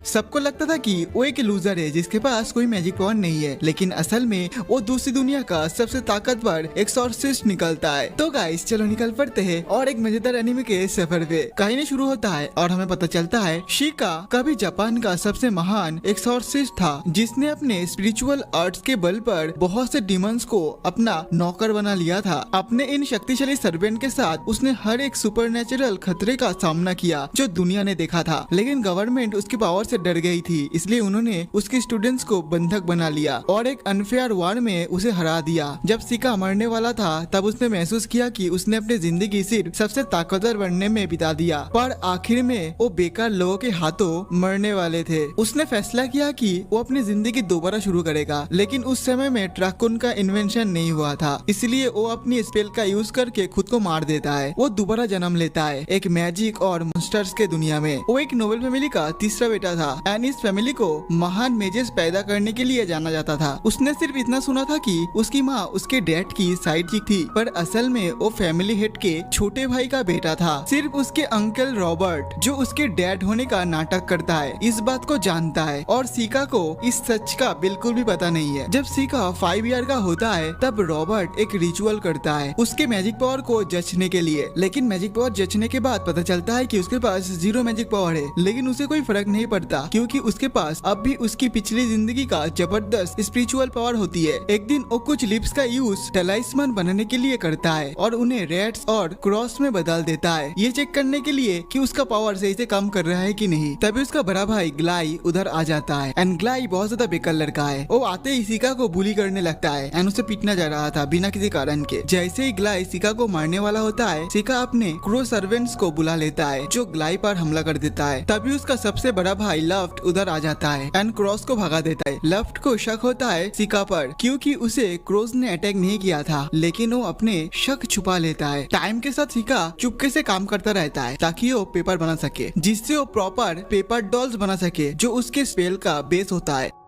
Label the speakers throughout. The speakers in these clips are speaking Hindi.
Speaker 1: सबको लगता था कि वो एक लूजर है जिसके पास कोई मैजिक पावर नहीं है, लेकिन असल में वो दूसरी दुनिया का सबसे ताकतवर एक्सॉर्सिस्ट निकलता है। तो गाइस चलो निकल पड़ते हैं और एक मजेदार एनिमे के सफर पे। कहानी शुरू होता है और हमें पता चलता है शिका कभी जापान का सबसे महान एक्सॉर्सिस्ट था, जिसने अपने स्पिरिचुअल आर्ट्स के बल पर बहुत से डिमंस को अपना नौकर बना लिया था। अपने इन शक्तिशाली सर्वेंट के साथ उसने हर एक सुपरनेचुरल खतरे का सामना किया जो दुनिया ने देखा था, लेकिन गवर्नमेंट उसकी पावर से डर गई थी, इसलिए उन्होंने उसके स्टूडेंट्स को बंधक बना लिया और एक अनफेयर वार में उसे हरा दिया। जब शिका मरने वाला था तब उसने महसूस किया कि उसने अपनी जिंदगी सिर्फ सबसे ताकतवर बनने में बिता दिया, पर आखिर में वो बेकार लोगों के हाथों मरने वाले थे। उसने फैसला किया कि वो अपनी जिंदगी दोबारा शुरू करेगा, लेकिन उस समय में ट्राकुन का इन्वेंशन नहीं हुआ था, इसलिए वो अपनी स्पेल का यूज करके खुद को मार देता है। वो दोबारा जन्म लेता है एक मैजिक और मॉन्स्टर्स के दुनिया में। वो एक नोबल फैमिली का तीसरा बेटा था एंड इस फैमिली को महान मेजेस पैदा करने के लिए जाना जाता था। उसने सिर्फ इतना सुना था कि उसकी माँ उसके डैड की साइड चिक थी, पर असल में वो फैमिली हेड के छोटे भाई का बेटा था। सिर्फ उसके अंकल रॉबर्ट, जो उसके डैड होने का नाटक करता है, इस बात को जानता है और शिका को इस सच का बिल्कुल भी पता नहीं है। जब शिका 5 ईयर का होता है तब रॉबर्ट एक रिचुअल करता है उसके मैजिक पावर को जचने के लिए, लेकिन मैजिक पावर जचने के बाद पता चलता है कि उसके पास 0 मैजिक पावर है, लेकिन उसे कोई फर्क नहीं पड़ता क्योंकि उसके पास अब भी उसकी पिछली जिंदगी का जबरदस्त स्पिरिचुअल पावर होती है। एक दिन वो कुछ लिप्स का यूज टलाइस्मन बनने के लिए करता है और उन्हें रेड्स और क्रॉस में बदल देता है, ये चेक करने के लिए कि उसका पावर सही से काम कर रहा है कि नहीं। तभी उसका बड़ा भाई ग्लाई उधर आ जाता है एंड ग्लाई बहुत ज्यादा बेकार लड़का है। वो आते ही शिका को बुली करने लगता है एंड उसे पीटना जा रहा था बिना किसी कारण के। जैसे ही ग्लाई शिका को मारने वाला होता है, शिका अपने क्रो सर्वेंट्स को बुला लेता है जो ग्लाई पर हमला कर देता है। तभी उसका सबसे बड़ा भाई लफ्ट उधर आ जाता है एंड क्रॉस को भगा देता है। लफ्ट को शक होता है शिका पर क्योंकि उसे क्रॉस ने अटैक नहीं किया था, लेकिन वो अपने शक छुपा लेता है। टाइम के साथ शिका चुपके से काम करता रहता है ताकि वो पेपर बना सके, जिससे वो प्रॉपर पेपर डॉल्स बना सके जो उसके स्पेल का बेस होता है।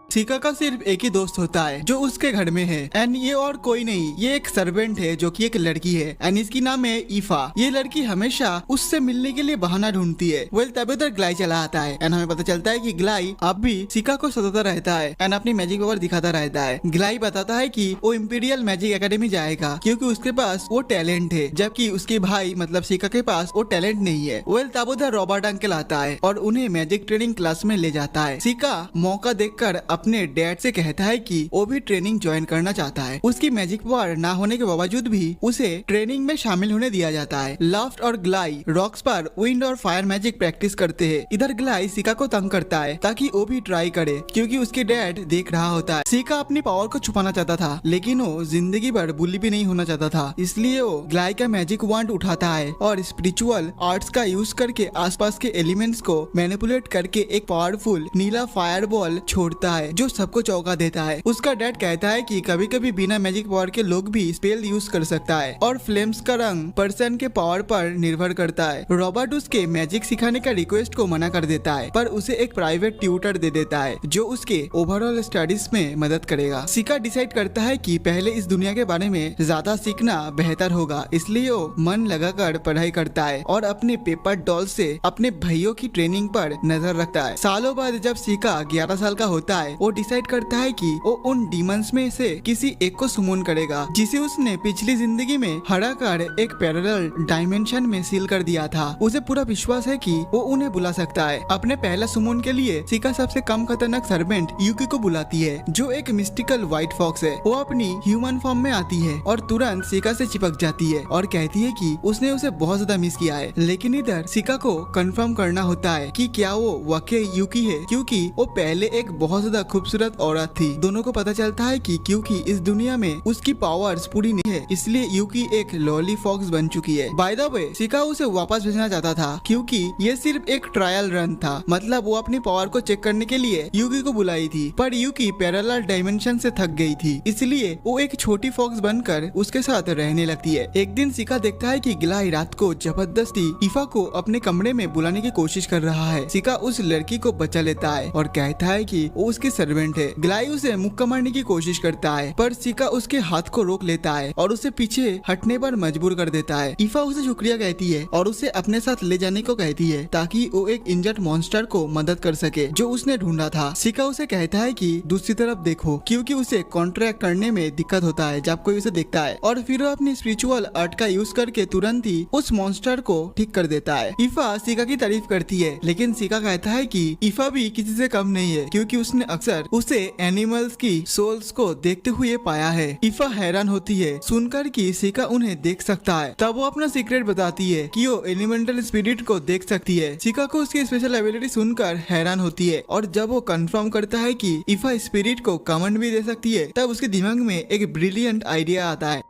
Speaker 1: शिका का सिर्फ एक ही दोस्त होता है जो उसके घर में है एंड ये और कोई नहीं, ये एक सर्वेंट है जो कि एक लड़की है एंड इसकी नाम है ईफा। ये लड़की हमेशा उससे मिलने के लिए बहाना ढूंढती है। तभी उधर ग्लाई चला आता है एंड हमें पता चलता है कि ग्लाई अब भी शिका को सताता रहता है एंड अपनी मैजिक पावर दिखाता रहता है। ग्लाई बताता है कि वो इंपीरियल मैजिक एकेडमी जाएगा क्योंकि उसके पास वो टैलेंट है, जबकि उसके भाई मतलब शिका के पास वो टैलेंट नहीं है। तब उधर रॉबर्ट अंकल आता है और उन्हें मैजिक ट्रेनिंग क्लास में ले जाता है। शिका मौका देखकर अपने डैड से कहता है कि वो भी ट्रेनिंग ज्वाइन करना चाहता है। उसकी मैजिक पावर ना होने के बावजूद भी उसे ट्रेनिंग में शामिल होने दिया जाता है। लफ्ट और ग्लाई रॉक्स पर विंड और फायर मैजिक प्रैक्टिस करते हैं। इधर ग्लाई शिका को तंग करता है ताकि वो भी ट्राई करे क्योंकि उसके डैड देख रहा होता है। शिका अपनी पावर को छुपाना चाहता था, लेकिन वो जिंदगी भर बुली भी नहीं होना चाहता था, इसलिए वो ग्लाई का मैजिक वांड उठाता है और स्पिरिचुअल आर्ट्स का यूज करके आसपास के एलिमेंट्स को मैनिपुलेट करके एक पावरफुल नीला फायर बॉल छोड़ता है जो सबको चौंका देता है। उसका डैड कहता है कि कभी कभी बिना मैजिक पावर के लोग भी स्पेल यूज कर सकता है और फ्लेम्स का रंग पर्सन के पावर पर निर्भर करता है। रॉबर्ट उसके मैजिक सिखाने का रिक्वेस्ट को मना कर देता है, पर उसे एक प्राइवेट ट्यूटर दे देता है जो उसके ओवरऑल स्टडीज में मदद करेगा। शिका डिसाइड करता है कि पहले इस दुनिया के बारे में ज्यादा सीखना बेहतर होगा, इसलिए वो मन लगाकर पढ़ाई करता है और अपने पेपर डॉल से अपने भाइयों की ट्रेनिंग पर नजर रखता है। सालों बाद जब शिका 11 साल का होता है, वो डिसाइड करता है कि वो उन डीमंस में से किसी एक को सुमन करेगा जिसे उसने पिछली जिंदगी में हरा कर एक पैरेलल डायमेंशन में सील कर दिया था। उसे पूरा विश्वास है कि वो उन्हें बुला सकता है। अपने पहला सुमन के लिए शिका सबसे कम खतरनाक सर्वेंट यूकी को बुलाती है जो एक मिस्टिकल व्हाइट फॉक्स है। वो अपनी ह्यूमन फॉर्म में आती है और तुरंत शिका से चिपक जाती है और कहती है कि उसने उसे बहुत ज्यादा मिस किया है, लेकिन इधर शिका को कंफर्म करना होता है कि क्या वो वाकई यूकी है, क्योंकि वो पहले एक बहुत ज्यादा खूबसूरत औरत थी। दोनों को पता चलता है कि क्योंकि इस दुनिया में उसकी पावर्स पूरी नहीं है, इसलिए यूकी एक लॉली फॉक्स बन चुकी है। बाय द वे शिका उसे वापस भेजना चाहता था क्योंकि ये सिर्फ एक ट्रायल रन था, मतलब वो अपनी पावर को चेक करने के लिए यूकी को बुलाई थी, पर यूकी पैरेलल डायमेंशन से थक गई थी, इसलिए वो एक छोटी फॉक्स बनकर उसके साथ रहने लगती है। एक दिन शिका देखता है कि ग्लाई रात को जबरदस्ती ईफा को अपने कमरे में बुलाने की कोशिश कर रहा है। शिका उस लड़की को बचा लेता है और कहता है कि वो उसके सर्वेंट है। ग्लाई उसे मुक्का मारने की कोशिश करता है पर शिका उसके हाथ को रोक लेता है और उसे पीछे हटने पर मजबूर कर देता है। ईफा उसे शुक्रिया कहती है और उसे अपने साथ ले जाने को कहती है ताकि वो एक इंजर्ड मॉन्स्टर को मदद कर सके जो उसने ढूंढा था। शिका उसे कहता है कि दूसरी तरफ देखो क्योंकि उसे कॉन्ट्रैक्ट करने में दिक्कत होता है जब कोई उसे देखता है, और फिर वो अपनी स्पिरिचुअल आर्ट का यूज करके तुरंत ही उस मॉन्स्टर को ठीक कर देता है। ईफा शिका की तारीफ करती है लेकिन शिका कहता है कि ईफा भी किसी से कम नहीं है क्योंकि उसने अक्सर उसे एनिमल्स की सोल्स को देखते हुए पाया है। ईफा हैरान होती है सुनकर कि शिका उन्हें देख सकता है। तब वो अपना सीक्रेट बताती है कि वो एलिमेंटल स्पिरिट को देख सकती है। शिका को उसकी स्पेशल एबिलिटी सुनकर हैरान होती है और जब वो कंफर्म करता है कि ईफा स्पिरिट को कमांड भी दे सकती है तब उसके दिमाग में एक ब्रिलियंट आइडिया आता है।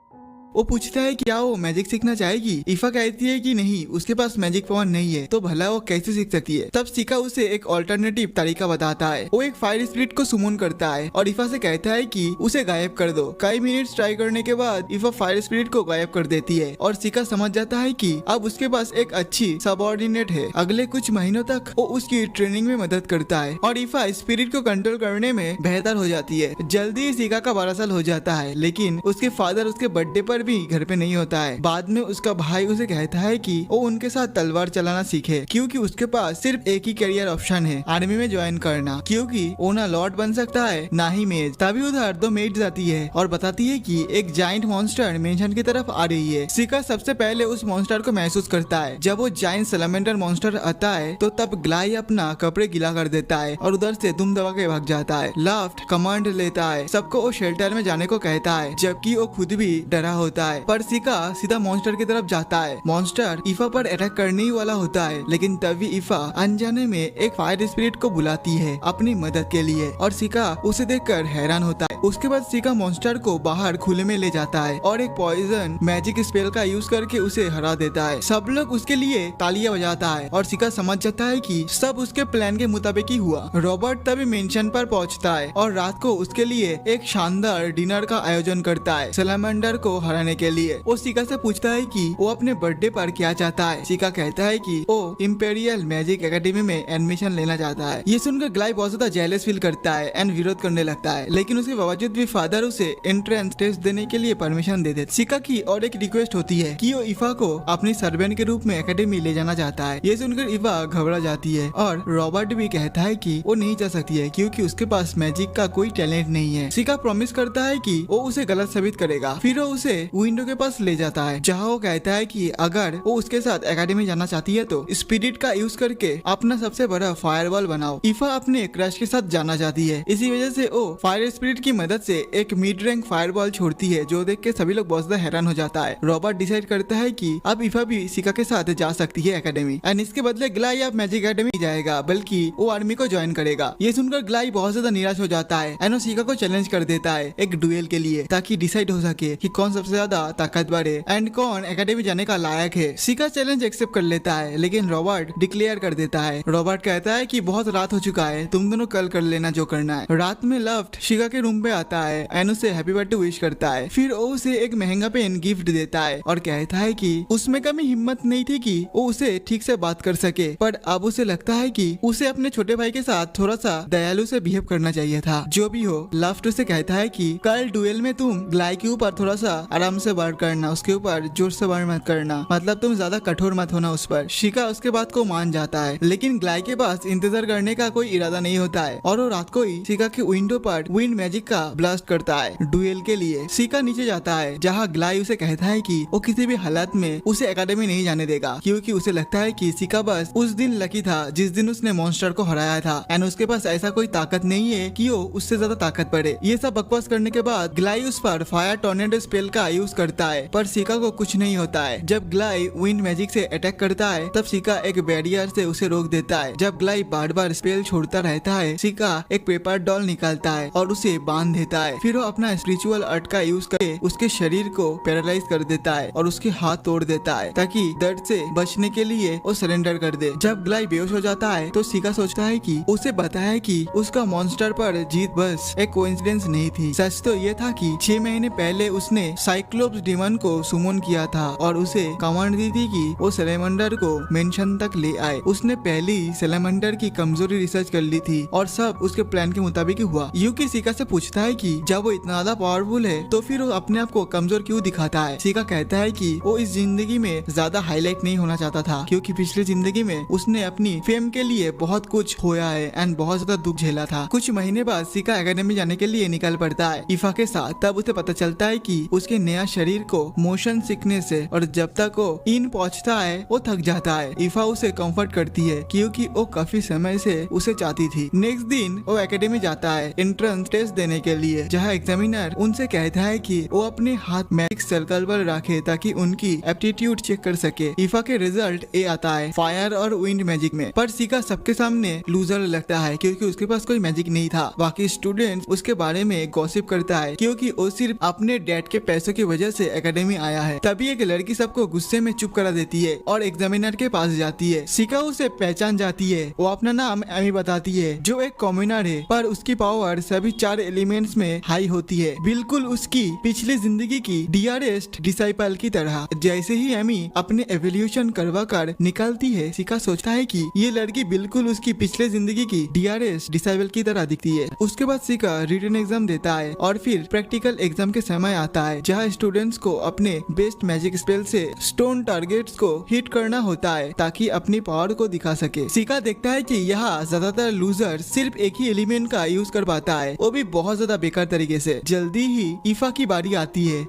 Speaker 1: वो पूछता है क्या वो मैजिक सीखना चाहेगी। ईफा कहती है कि नहीं, उसके पास मैजिक पावर नहीं है तो भला वो कैसे सीख सकती है। तब शिका उसे एक ऑल्टरनेटिव तरीका बताता है। वो एक फायर स्पिरिट को सुमन करता है और ईफा से कहता है कि उसे गायब कर दो। कई मिनट्स ट्राई करने के बाद ईफा फायर स्पिरिट को गायब कर देती है और शिका समझ जाता है कि अब उसके पास एक अच्छी सबऑर्डिनेट है। अगले कुछ महीनों तक वो उसकी ट्रेनिंग में मदद करता है और ईफा स्पिरिट को कंट्रोल करने में बेहतर हो जाती है। जल्दी ही शिका का 12 साल हो जाता है लेकिन उसके फादर उसके बर्थडे पर भी घर पे नहीं होता है। बाद में उसका भाई उसे कहता है कि वो उनके साथ तलवार चलाना सीखे क्योंकि उसके पास सिर्फ एक ही करियर ऑप्शन है, आर्मी में ज्वाइन करना, क्योंकि वो ना लॉर्ड बन सकता है ना ही मेज। तभी उधर 2 मेड्स आती है और बताती है कि एक जाइंट मॉन्स्टर मेंशन की तरफ आ रही है। शिका सबसे पहले उस मॉन्स्टर को महसूस करता है। जब वो जाइंट सैलमेंडर मॉन्स्टर आता है तो तब ग्लाई अपना कपड़े गीला कर देता है और उधर से दुम दबा के भाग जाता है। लाफ्ट कमांड लेता है, सबको वो शेल्टर में जाने को कहता है जबकि वो खुद भी डरा होता है। पर शिका सीधा मॉन्स्टर की तरफ जाता है। मॉन्स्टर ईफा पर अटैक करने ही वाला होता है लेकिन तभी ईफा अनजाने में एक फायर स्पिरिट को बुलाती है अपनी मदद के लिए और शिका उसे देखकर हैरान होता है। उसके बाद शिका मॉन्स्टर को बाहर खुले में ले जाता है और एक पॉइजन मैजिक स्पेल का यूज करके उसे हरा देता है। सब लोग उसके लिए तालियां बजाता है और शिका समझ जाता है कि सब उसके प्लान के मुताबिक ही हुआ। रॉबर्ट तभी मेंशन पर पहुंचता है और रात को उसके लिए एक शानदार डिनर का आयोजन करता है सैलमेंडर को हराने के लिए। वो शिका से पूछता है कि वो अपने बर्थडे पर क्या चाहता है। शिका कहता है कि वो इंपेरियल मैजिक एकेडमी में एडमिशन लेना चाहता है। ये सुनकर ग्लाई बहुत ज्यादा जेलस फील करता है एंड विरोध करने लगता है लेकिन उसके बावजूद भी फादर उसे एंट्रेंस टेस्ट देने के लिए परमिशन दे देते। शिका की और एक रिक्वेस्ट होती है कि वो ईफा को अपनी सर्वेंट के रूप में एकेडमी ले जाना चाहता है। ये सुनकर ईफा घबरा जाती है और रॉबर्ट भी कहता है कि वो नहीं जा सकती है क्योंकि उसके पास मैजिक का कोई टैलेंट नहीं है। शिका प्रॉमिस करता है कि वो उसे गलत साबित करेगा। फिर वो उसे विंडो के पास ले जाता है जहाँ वो कहता है कि अगर वो उसके साथ एकेडमी जाना चाहती है तो स्पिरिट का यूज करके अपना सबसे बड़ा फायरवॉल बनाओ। ईफा अपने क्रश के साथ जाना चाहती है, इसी वजह से वो फायर स्पिरिट की मदद से एक मिड रैंक फायरवॉल छोड़ती है जो देख के सभी लोग बहुत ज्यादा हैरान हो जाता है। रॉबर्ट डिसाइड करता है कि अब ईफा भी शिका के साथ जा सकती है एकेडमी एंड इसके बदले ग्लाई अब मैजिक एकेडमी जाएगा बल्कि वो आर्मी को ज्वाइन करेगा। ये सुनकर ग्लाई बहुत ज्यादा निराश हो जाता है एंड वो शिका को चैलेंज कर देता है एक डुएल के लिए ताकि डिसाइड हो सके कि कौन सबसे ज्यादा ताकतवर है एंड कौन एकेडमी जाने का लायक है। शिका चैलेंज एक्सेप्ट कर लेता है लेकिन रॉबर्ट डिक्लेयर कर देता है। रॉबर्ट कहता है कि बहुत रात हो चुका है, तुम दोनों कल कर लेना जो करना है। रात में लफ्ट शिका के रूम पे आता है एंड उसे हैप्पी बर्थडे विश करता है। फिर वो उसे एक महंगा पेन गिफ्ट देता है और कहता है कि उसमें कभी हिम्मत नहीं थी कि वो उसे ठीक से बात कर सके पर अब उसे लगता है कि उसे अपने छोटे भाई के साथ थोड़ा सा दयालु से बिहेव करना चाहिए था। जो भी हो, लफ्ट उसे कहता है कि कल डुएल में तुम ग्लाई के ऊपर थोड़ा सा आराम से वार करना, उसके ऊपर जोर से वार मत करना, मतलब तुम ज्यादा कठोर मत होना उस पर। शिका उसके बात को मान जाता है लेकिन ग्लाई के पास इंतजार करने का कोई इरादा नहीं होता है और वो रात को ही शिका के विंडो पर विंड मैजिक का ब्लास्ट करता है डुएल के लिए। शिका नीचे जाता है जहाँ ग्लाई उसे कहता है कि वो किसी भी हालत में उसे एकेडमी नहीं जाने देगा क्योंकि उसे लगता है कि शिका बस उस दिन लकी था जिस दिन उसने मॉन्स्टर को हराया था एंड उसके पास ऐसा कोई ताकत नहीं है कि वो उससे ज्यादा ताकत पड़े। ये सब बकवास करने के बाद ग्लाई उस पर फायर टॉर्नेडो स्पेल का यूज करता है पर शिका को कुछ नहीं होता है। जब ग्लाई विंड मैजिक से अटैक करता है तब शिका एक बैरियर से उसे रोक देता है। जब ग्लाई बार बार स्पेल छोड़ता रहता है शिका एक पेपर डॉल निकालता है और उसे बांध देता है। फिर वो अपना स्पिरिचुअल आर्ट का यूज करके उसके शरीर को पैरालाइज कर देता है और उसके हाथ तोड़ देता है ताकि दर्द से बचने के लिए वो सरेंडर कर दे। जब ग्लाई बेहोश हो जाता है तो शिका सोचता है कि उसे बताया कि उसका मॉन्स्टर पर जीत बस एक कोइंसिडेंस नहीं थी। सच तो ये था कि 6 महीने पहले उसने साइक साइक्लोप्स डीमन को सुमन किया था और उसे कमांड दी थी कि वो सैलेमंडर को मेंशन तक ले आए। उसने पहले ही सैलेमंडर की कमजोरी रिसर्च कर ली थी और सब उसके प्लान के मुताबिक हुआ। यूकी सिका से पूछता है कि जब वो इतना ज्यादा पावरफुल है तो फिर वो अपने आप को कमजोर क्यों दिखाता है। सिका कहता है कि वो इस जिंदगी में ज्यादा हाईलाइट नहीं होना चाहता था क्योंकि पिछली जिंदगी में उसने अपनी फेम के लिए बहुत कुछ खोया है एंड बहुत ज्यादा दुख झेला था। कुछ महीने बाद सिका एकेडमी जाने के लिए निकल पड़ता है ईफा के साथ। तब उसे पता चलता है कि उसके नया शरीर को मोशन सिकनेस है और जब तक वो इन पहुंचता है वो थक जाता है। ईफा उसे कंफर्ट करती है क्योंकि वो काफी समय से उसे चाहती थी। नेक्स्ट दिन वो एकेडमी जाता है एंट्रेंस टेस्ट देने के लिए, जहाँ एग्जामिनर उनसे कहता है कि वो अपने हाथ मैजिक सर्कल पर रखे ताकि उनकी एप्टीट्यूड चेक कर सके। ईफा के रिजल्ट ए आता है फायर और विंड मैजिक में, पर सिका सबके सामने लूजर लगता है क्योंकि उसके पास कोई मैजिक नहीं था। बाकी स्टूडेंट्स उसके बारे में गॉसिप करता है क्योंकि वो सिर्फ अपने डैड के पैसों की वजह से एकेडमी आया है। तभी एक लड़की सबको गुस्से में चुप करा देती है और एग्जामिनर के पास जाती है। सिका उसे पहचान जाती है। वो अपना नाम एमी बताती है जो एक कॉम्यूनर है, पर उसकी पावर सभी 4 एलिमेंट्स में हाई होती है, बिल्कुल उसकी पिछली जिंदगी की डियरेस्ट डिसाइपल की तरह। जैसे ही एमी अपने एवोल्यूशन करवा कर निकलती है, सिका सोचता है कि ये लड़की बिल्कुल उसकी पिछले जिंदगी की डियरेस्ट डिसाइपल की तरह दिखती है। उसके बाद सिका रिटन एग्जाम देता है और फिर प्रैक्टिकल एग्जाम के समय आता है जहाँ स्टूडेंट्स को अपने बेस्ट मैजिक स्पेल से स्टोन टारगेट्स को हिट करना होता है ताकि अपनी पावर को दिखा सके। सिका देखता है कि यहाँ ज्यादातर लूजर सिर्फ एक ही एलिमेंट का यूज कर पाता है, वो भी बहुत ज्यादा बेकार तरीके से। जल्दी ही ईफा की बारी आती है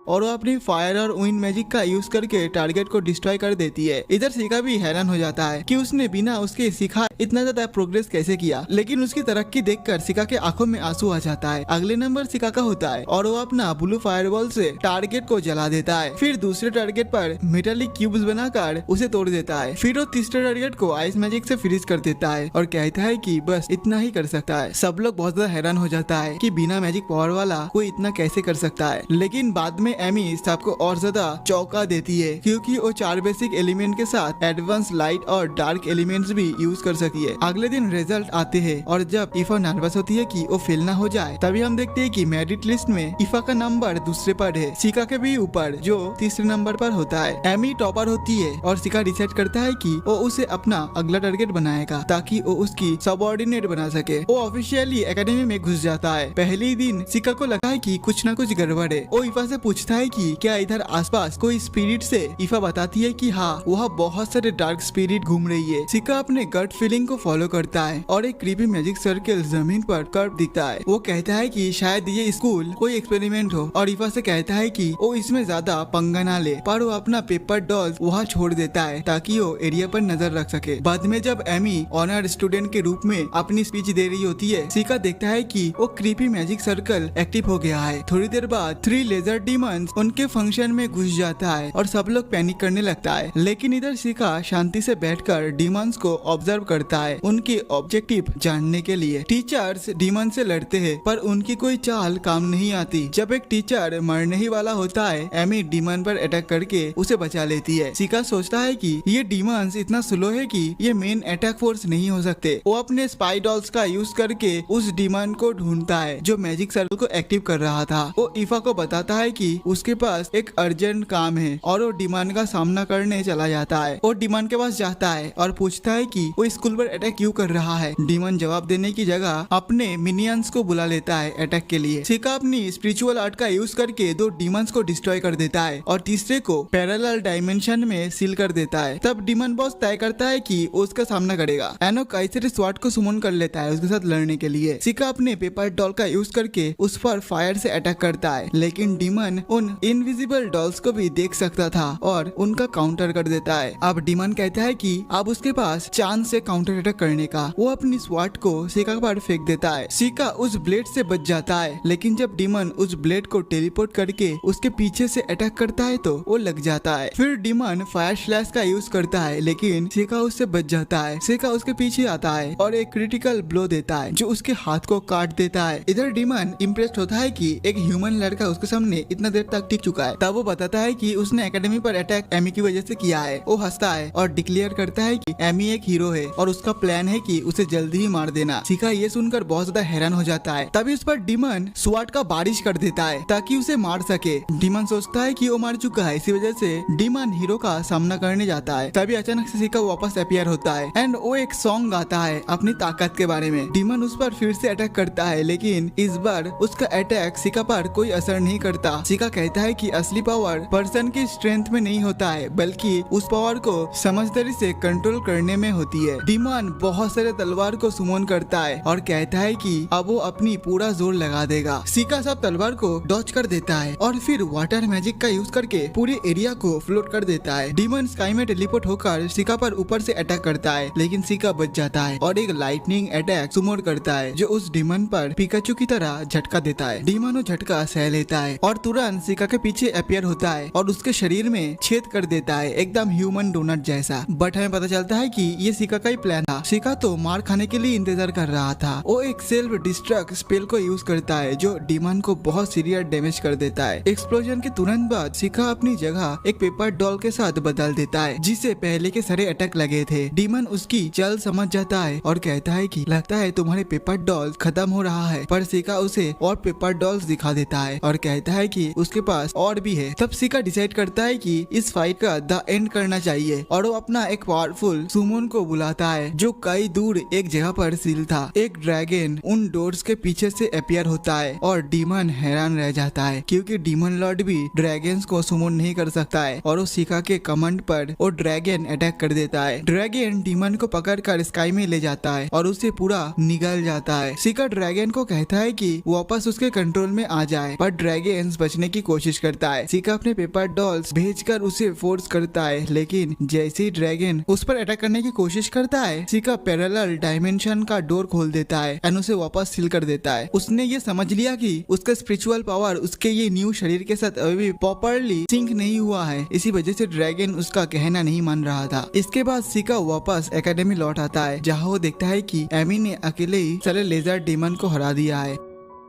Speaker 1: और वो अपनी फायर और विंड मैजिक का यूज करके टारगेट को डिस्ट्रॉय कर देती है। इधर सिका भी हैरान हो जाता है कि उसने बिना उसके सिखा इतना ज्यादा प्रोग्रेस कैसे किया, लेकिन उसकी तरक्की देखकर सिका के आंखों में आंसू आ जाता है। अगले नंबर सिका का होता है और वो अपना ब्लू फायरबॉल से टारगेट को जला देता है। फिर दूसरे टारगेट पर मेटालिक क्यूब्स बनाकर उसे तोड़ देता है। फिर वो तीसरे टारगेट को आइस मैजिक से फ्रीज कर देता है और कहता है कि बस इतना ही कर सकता है। सब लोग बहुत ज्यादा हैरान हो जाता है कि बिना मैजिक पावर वाला कोई इतना कैसे कर सकता है, लेकिन बाद में एमी सबको और ज्यादा चौंका देती है क्योंकि वो 4 बेसिक एलिमेंट के साथ एडवांस लाइट और डार्क एलिमेंट्स भी यूज कर सकती है। अगले दिन रिजल्ट आते हैं और जब ईफा नर्वस होती है कि वो फेल ना हो जाए, तभी हम देखते हैं कि मेरिट लिस्ट में ईफा का नंबर दूसरे पर है, सिका के भी ऊपर जो तीसरे नंबर पर होता है। एमी टॉपर होती है और सिका डिसाइड करता है कि वो उसे अपना अगला टारगेट बनाएगा ताकि वो उसकी सबऑर्डिनेट बना सके। वो ऑफिशियली एकेडमी में घुस जाता है। पहले ही दिन सिका को लगता है कि कुछ न कुछ गड़बड़ है। वो ईफा से पूछता है कि क्या इधर आसपास कोई स्पिरिट से। ईफा बताती है कि हाँ, वहाँ बहुत सारे डार्क स्पिरिट घूम रही है। सिका अपने गट फीलिंग को फॉलो करता है और एक क्रीपी मैजिक सर्कल जमीन पर कर्व दिखता है। वो कहता है कि शायद ये स्कूल कोई एक्सपेरिमेंट हो और ईफा से कहता है कि वो इसमें ज्यादा पंगा ना ले, पर वो अपना पेपर डॉल्स वहाँ छोड़ देता है ताकि वो एरिया पर नजर रख सके। बाद में जब एमी ऑनर स्टूडेंट के रूप में अपनी स्पीच दे रही होती है, सिका देखता है कि वो क्रीपी मैजिक सर्कल एक्टिव हो गया है। थोड़ी देर बाद 3 लेजर डीमंस उनके फंक्शन में घुस जाता है और सब लोग पैनिक करने लगता है, लेकिन इधर सिका शांति से बैठकर डीमंस को ऑब्जर्व करता है उनके ऑब्जेक्टिव जानने के लिए। टीचर्स डीमन से लड़ते हैं पर उनकी कोई चाल काम नहीं आती। जब एक टीचर मरने ही वाला होता है, एमी डीमन पर अटैक करके उसे बचा लेती है। सिका सोचता है कि ये डीमंस इतना स्लो है कि ये मेन अटैक फोर्स नहीं हो सकते। वो अपने स्पाई डॉल्स का यूज करके उस डीमन को ढूंढता है जो मैजिक सर्कल को एक्टिव कर रहा था। वो ईफा को बताता है कि उसके पास एक अर्जेंट काम है और वो डीमन का सामना करने चला जाता है। वो डीमन के पास जाता है और पूछता है कि वो स्कूल पर अटैक क्यों कर रहा है। डीमन जवाब देने की जगह अपने मिनियंस को बुला लेता है अटैक के लिए। सिका अपनी स्पिरिचुअल आर्ट का यूज करके 2 डीमंस को डिस्ट्रॉय कर देता है और तीसरे को पैरेलल डायमेंशन में सील कर देता है। तब डीमन बॉस तय करता है कि वो उसका सामना करेगा। एनो काइसेरी स्वॉर्ड को सुमन कर लेता है उसके साथ लड़ने के लिए। सिका अपने पेपर डॉल का यूज करके उस पर फायर से अटैक करता है, लेकिन डीमन उन इनविजिबल डॉल्स को भी देख सकता था और उनका काउंटर कर देता है। अब डीमन कहता है कि अब उसके पास चांस है काउंटर अटैक करने का। वो अपनी स्वॉर्ड को सिका पर फेंक देता है। सिका उस ब्लेड से बच जाता है, लेकिन जब डीमन उस ब्लेड को टेलीपोर्ट करके उसके पीछे से अटैक करता है तो वो लग जाता है। फिर डीमन फायर स्लैश का यूज करता है, लेकिन सिका उससे बच जाता है। सिका उसके पीछे आता है और एक क्रिटिकल ब्लो देता है जो उसके हाथ को काट देता है। इधर डीमन इम्प्रेस्ड होता है कि एक ह्यूमन लड़का उसके सामने इतना देर देर तक टिक चुका है। तब वो बताता है कि उसने एकेडमी पर अटैक एमी की वजह से किया है। वो हंसता है और डिक्लेयर करता है कि एमी एक हीरो है और उसका प्लान है कि उसे जल्दी ही मार देना। शिका ये सुनकर बहुत ज्यादा हैरान हो जाता है। तभी उस पर डीमन स्वाट का बारिश कर देता है ताकि उसे मार सके। डीमन सोचता है कि वो मार चुका है, इसी वजह से डीमन हीरो का सामना करने जाता है। तभी अचानक से शिका वापस अपीयर होता है एंड वो एक सॉन्ग गाता है अपनी ताकत के बारे में। डीमन उस पर फिर से अटैक करता है, लेकिन इस बार उसका अटैक शिका पर कोई असर नहीं करता। शिका कहता है कि असली पावर पर्सन की स्ट्रेंथ में नहीं होता है, बल्कि उस पावर को समझदारी से कंट्रोल करने में होती है। डीमन बहुत सारे तलवार को सुमन करता है और कहता है कि अब वो अपनी पूरा जोर लगा देगा। शिका सब तलवार को डॉच कर देता है और फिर वाटर मैजिक का यूज करके पूरे एरिया को फ्लोट कर देता है। डीमन स्काई में टेलीपोर्ट होकर शिका पर ऊपर से अटैक करता है, लेकिन शिका बच जाता है और एक लाइटनिंग अटैक सुमोन करता है जो उस डीमन पर पिकाचू की तरह झटका देता है। डीमन वो झटका सह लेता है और तुरंत शिका के पीछे अपीयर होता है और उसके शरीर में छेद कर देता है, एकदम ह्यूमन डोनट जैसा। बट हमें पता चलता है कि ये शिका का ही प्लान था। शिका तो मार खाने के लिए इंतजार कर रहा था। वो एक सेल्फ डिस्ट्रक्ट स्पेल को यूज करता है जो डीमन को बहुत सीरियस डैमेज कर देता है। एक्सप्लोजन के तुरंत बाद शिका अपनी जगह एक पेपर डॉल के साथ बदल देता है जिसे पहले के सारे अटैक लगे थे। डीमन उसकी चल समझ जाता है और कहता है कि लगता है तुम्हारे पेपर डॉल्स खत्म हो रहा है, पर शिका उसे और पेपर डॉल्स दिखा देता है और कहता है कि उसके पास और भी है। तब शिका डिसाइड करता है कि इस फाइट का द एंड करना चाहिए और वो अपना एक पावरफुल सुमोन को बुलाता है जो कई दूर एक जगह पर सील था। एक ड्रैगन उन डोर्स के पीछे से अपीयर होता है और डीमन हैरान रह जाता है क्योंकि डीमन लॉर्ड भी ड्रैगन्स को सुमोन नहीं कर सकता है और वो शिका के कमांड पर वो ड्रैगन अटैक कर देता है। ड्रैगन डीमन को पकड़कर स्काई में ले जाता है और उसे पूरा निगल जाता है। शिका ड्रैगन को कहता है कि वापस उसके कंट्रोल में आ जाए, पर ड्रैगन बचने की कोशिश करता है। शिका अपने पेपर डॉल्स भेजकर उसे फोर्स करता है, लेकिन जैसे ही ड्रैगन उस पर अटैक करने की कोशिश करता है शिका पैरेलल डायमेंशन का डोर खोल देता है एंड उसे वापस सील कर देता है। उसने ये समझ लिया कि उसका स्पिरिचुअल पावर उसके ये न्यू शरीर के साथ अभी भी प्रॉपर्ली सिंक नहीं हुआ है, इसी वजह से ड्रैगन उसका कहना नहीं मान रहा था। इसके बाद शिका वापस एकेडमी लौट आता है जहाँ वो देखता है कि एमी ने अकेले ही सारे लेजर डीमन को हरा दिया है।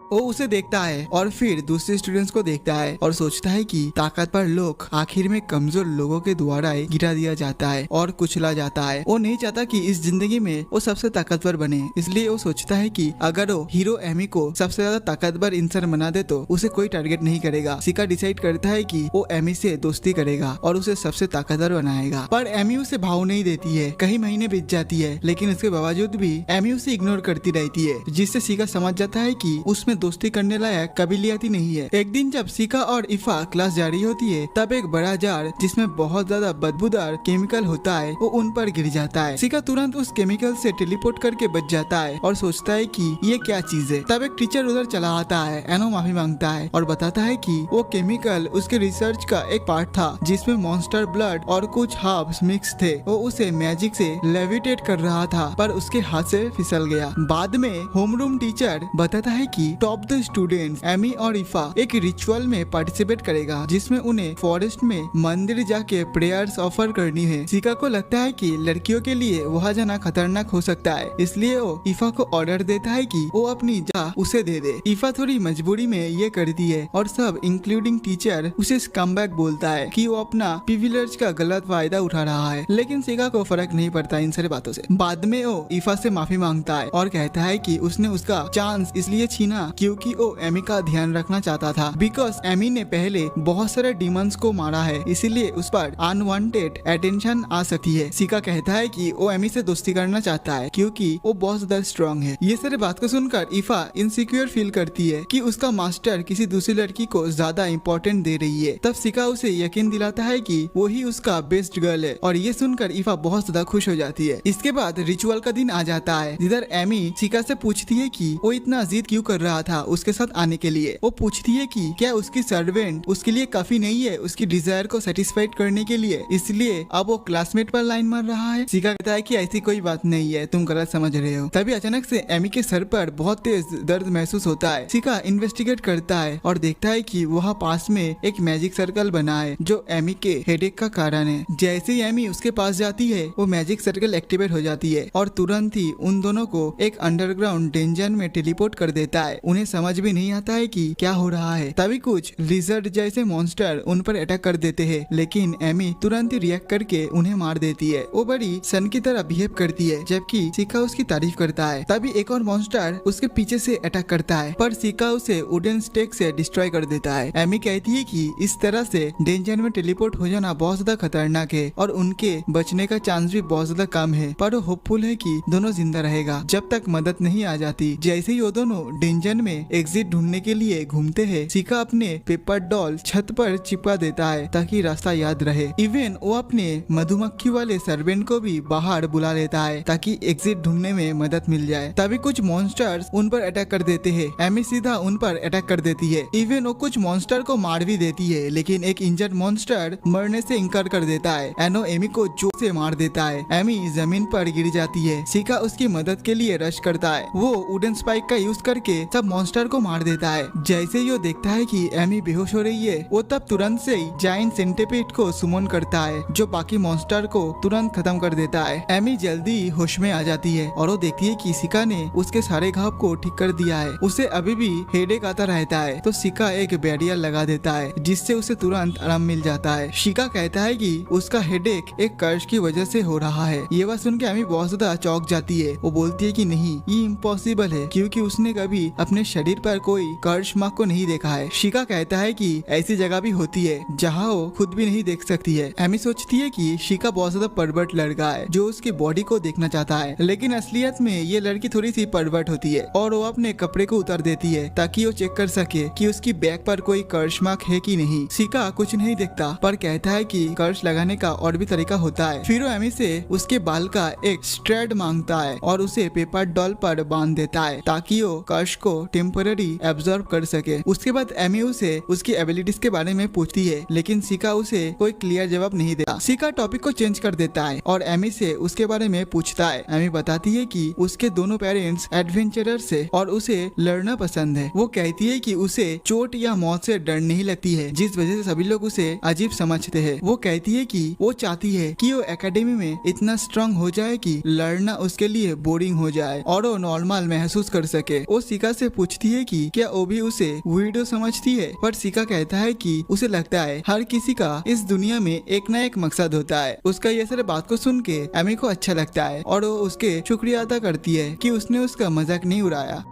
Speaker 1: वो उसे देखता है और फिर दूसरे स्टूडेंट्स को देखता है और सोचता है कि ताकतवर लोग आखिर में कमजोर लोगों के द्वारा गिरा दिया जाता है और कुचला जाता है। वो नहीं चाहता कि इस जिंदगी में वो सबसे ताकतवर बने, इसलिए वो सोचता है कि अगर वो हीरो एमी को सबसे ज्यादा ताकतवर इंसान बना दे तो उसे कोई टारगेट नहीं करेगा। शिका डिसाइड करता है कि वो एमी से दोस्ती करेगा और उसे सबसे ताकतवर बनाएगा, पर एमी उसे भाव नहीं देती है। कई महीने बीत जाती है, लेकिन इसके बावजूद भी एमी उसे इग्नोर करती रहती है, जिससे शिका समझ जाता है कि उसमें दोस्ती करने लायक काबिलियत ही नहीं है। एक दिन जब शिका और इफा क्लास जा रही होती है तब एक बड़ा जार जिसमें बहुत ज्यादा बदबूदार केमिकल होता है वो उन पर गिर जाता है। शिका तुरंत उस केमिकल से टेलीपोर्ट करके बच जाता है और सोचता है कि ये क्या चीज है। तब एक टीचर उधर चला आता है एनो माफी मांगता है और बताता है कि वो केमिकल उसके रिसर्च का एक पार्ट था जिसमें मॉन्स्टर ब्लड और कुछ हर्ब्स मिक्स थे। वो उसे मैजिक से लेविटेट कर रहा था पर उसके हाथ से फिसल गया। बाद में होमरूम टीचर बताता है कि टॉप द स्टूडेंट्स एमी और इफा एक रिचुअल में पार्टिसिपेट करेगा जिसमें उन्हें फॉरेस्ट में मंदिर जाके प्रेयर्स ऑफर करनी है। शिका को लगता है कि लड़कियों के लिए वहाँ जाना खतरनाक हो सकता है, इसलिए वो इफा को ऑर्डर देता है कि वो अपनी जगह उसे दे दे। इफा थोड़ी मजबूरी में ये करती है और सब इंक्लूडिंग टीचर उसे स्कमबैग बोलता है कि वो अपना प्रिविलेज का गलत फायदा उठा रहा है, लेकिन शिका को फर्क नहीं पड़ता इन सारी बातों से। बाद में वो इफा से माफी मांगता है और कहता है कि उसने उसका चांस इसलिए छीना क्योंकि वो एमी का ध्यान रखना चाहता था, बिकॉज एमी ने पहले बहुत सारे डीमंस को मारा है, इसीलिए उस पर अनवांटेड अटेंशन आ सकती है। शिका कहता है कि वो एमी से दोस्ती करना चाहता है क्योंकि वो बहुत ज्यादा स्ट्रॉन्ग है। ये सारी बात को सुनकर इफा इनसिक्योर फील करती है कि उसका मास्टर किसी दूसरी लड़की को ज्यादा इम्पोर्टेंट दे रही है। तब शिका उसे यकीन दिलाता है कि वो ही उसका बेस्ट गर्ल है और ये सुनकर इफा बहुत ज्यादा खुश हो जाती है। इसके बाद रिचुअल का दिन आ जाता है जिधर एमी शिका से पूछती है कि वो इतना जिद क्यों कर रहा था उसके साथ आने के लिए। वो पूछती है कि क्या उसकी सर्वेंट उसके लिए काफी नहीं है उसकी डिजायर को सेटिस्फाइड करने के लिए, इसलिए अब वो क्लासमेट पर लाइन मार रहा है। शिका कहता है कि ऐसी कोई बात नहीं है, तुम गलत समझ रहे हो। तभी अचानक से एमी के सर पर बहुत तेज दर्द महसूस होता है। शिका इन्वेस्टिगेट करता है और देखता है कि वहाँ पास में एक मैजिक सर्कल बना है जो एमी के हेडेक का कारण है। जैसे ही एमी उसके पास जाती है वो मैजिक सर्कल एक्टिवेट हो जाती है और तुरंत ही उन दोनों को एक अंडरग्राउंड डेंजर में टेलीपोर्ट कर देता है। उन्हें समझ भी नहीं आता है कि क्या हो रहा है। तभी कुछ लिजर्ड जैसे मॉन्स्टर उन पर अटैक कर देते हैं, लेकिन एमी तुरंत ही रिएक्ट करके उन्हें मार देती है। वो बड़ी सन की तरह बिहेव करती है, जबकि शिका उसकी तारीफ करता है। तभी एक और मॉन्स्टर उसके पीछे से अटैक करता है, पर शिका उसे वुडन स्टेक से डिस्ट्रॉय कर देता है। एमी कहती है कि इस तरह से डेंजर में टेलीपोर्ट हो जाना बहुत ज्यादा खतरनाक है और उनके बचने का चांस भी बहुत ज्यादा कम है, पर वो होपफुल है कि दोनों जिंदा रहेगा जब तक मदद नहीं आ जाती। जैसे ही वो दोनों डेंजर में एग्जिट ढूंढने के लिए घूमते हैं, शिका अपने पेपर डॉल छत पर चिपका देता है ताकि रास्ता याद रहे। इवन वो अपने मधुमक्खी वाले सर्वेंट को भी बाहर बुला लेता है ताकि एग्जिट ढूंढने में मदद मिल जाए। तभी कुछ मॉन्स्टर्स उन पर अटैक कर देते हैं। एमी सीधा उन पर अटैक कर देती है। इवन वो कुछ मॉन्स्टर को मार भी देती है, लेकिन एक इंजर्ड मॉन्स्टर मरने से इनकार कर देता है। एनो एमी को जोर से मार देता है। एमी जमीन पर गिर जाती है। शिका उसकी मदद के लिए रश करता है। वो वुडन स्पाइक का यूज करके सब मॉन्स्टर को मार देता है। जैसे ही वो देखता है कि एमी बेहोश हो रही है, वो तब तुरंत से ही जायंट सेंटिपीड को सुमन करता है, जो बाकी मॉन्स्टर को तुरंत खत्म कर देता है। एमी जल्दी होश में आ जाती है और वो देखती है कि शिका ने उसके सारे घाव को ठीक कर दिया है। उसे अभी भी हेडेक आता रहता है, तो शिका एक बैरियर लगा देता है जिससे उसे तुरंत आराम मिल जाता है। शिका कहता है कि उसका हेडेक एक कर्ज की वजह से हो रहा है। ये बात सुन के एमी बहुत ज्यादा चौंक जाती है। वो बोलती है कि नहीं, ये इम्पॉसिबल है, क्योंकि उसने कभी अपने शरीर पर कोई कर्ज मार्क को नहीं देखा है। शिका कहता है कि ऐसी जगह भी होती है जहाँ वो खुद भी नहीं देख सकती है। एमी सोचती है कि शिका बहुत ज्यादा परवर्ट लड़का है जो उसकी बॉडी को देखना चाहता है, लेकिन असलियत में ये लड़की थोड़ी सी परवर्ट होती है और वो अपने कपड़े को उतार देती है ताकि वो चेक कर सके कि उसकी बैक पर कोई कर्ज मार्क है कि नहीं। शिका कुछ नहीं देखता, पर कहता है कि कर्ज लगाने का और भी तरीका होता है। फिर वो एमी से उसके बाल का एक स्ट्रैड मांगता है और उसे पेपर डॉल पर बांध देता है ताकि वो कर्ज को टेम्पररी एब्जॉर्ब कर सके। उसके बाद एमी उसे उसकी एबिलिटीज के बारे में पूछती है, लेकिन शिका उसे कोई क्लियर जवाब नहीं देता। शिका टॉपिक को चेंज कर देता है और एमी से उसके बारे में पूछता है। एमी बताती है कि उसके दोनों पेरेंट्स एडवेंचरर से और उसे लड़ना पसंद है। वो कहती है कि उसे चोट या मौत से डर नहीं लगती है, जिस वजह से सभी लोग उसे अजीब समझते हैं। वो कहती है कि वो चाहती है कि वो एकेडमी में इतना स्ट्रांग हो जाए कि लड़ना उसके लिए बोरिंग हो जाए और वो नॉर्मल महसूस कर सके। वो शिका से पूछती है कि क्या वो भी उसे वीडियो समझती है, पर शिका कहता है कि उसे लगता है हर किसी का इस दुनिया में एक ना एक मकसद होता है। उसका ये सारे बात को सुन के एमी को अच्छा लगता है और वो उसके शुक्रिया अदा करती है कि उसने उसका मजाक नहीं उड़ाया।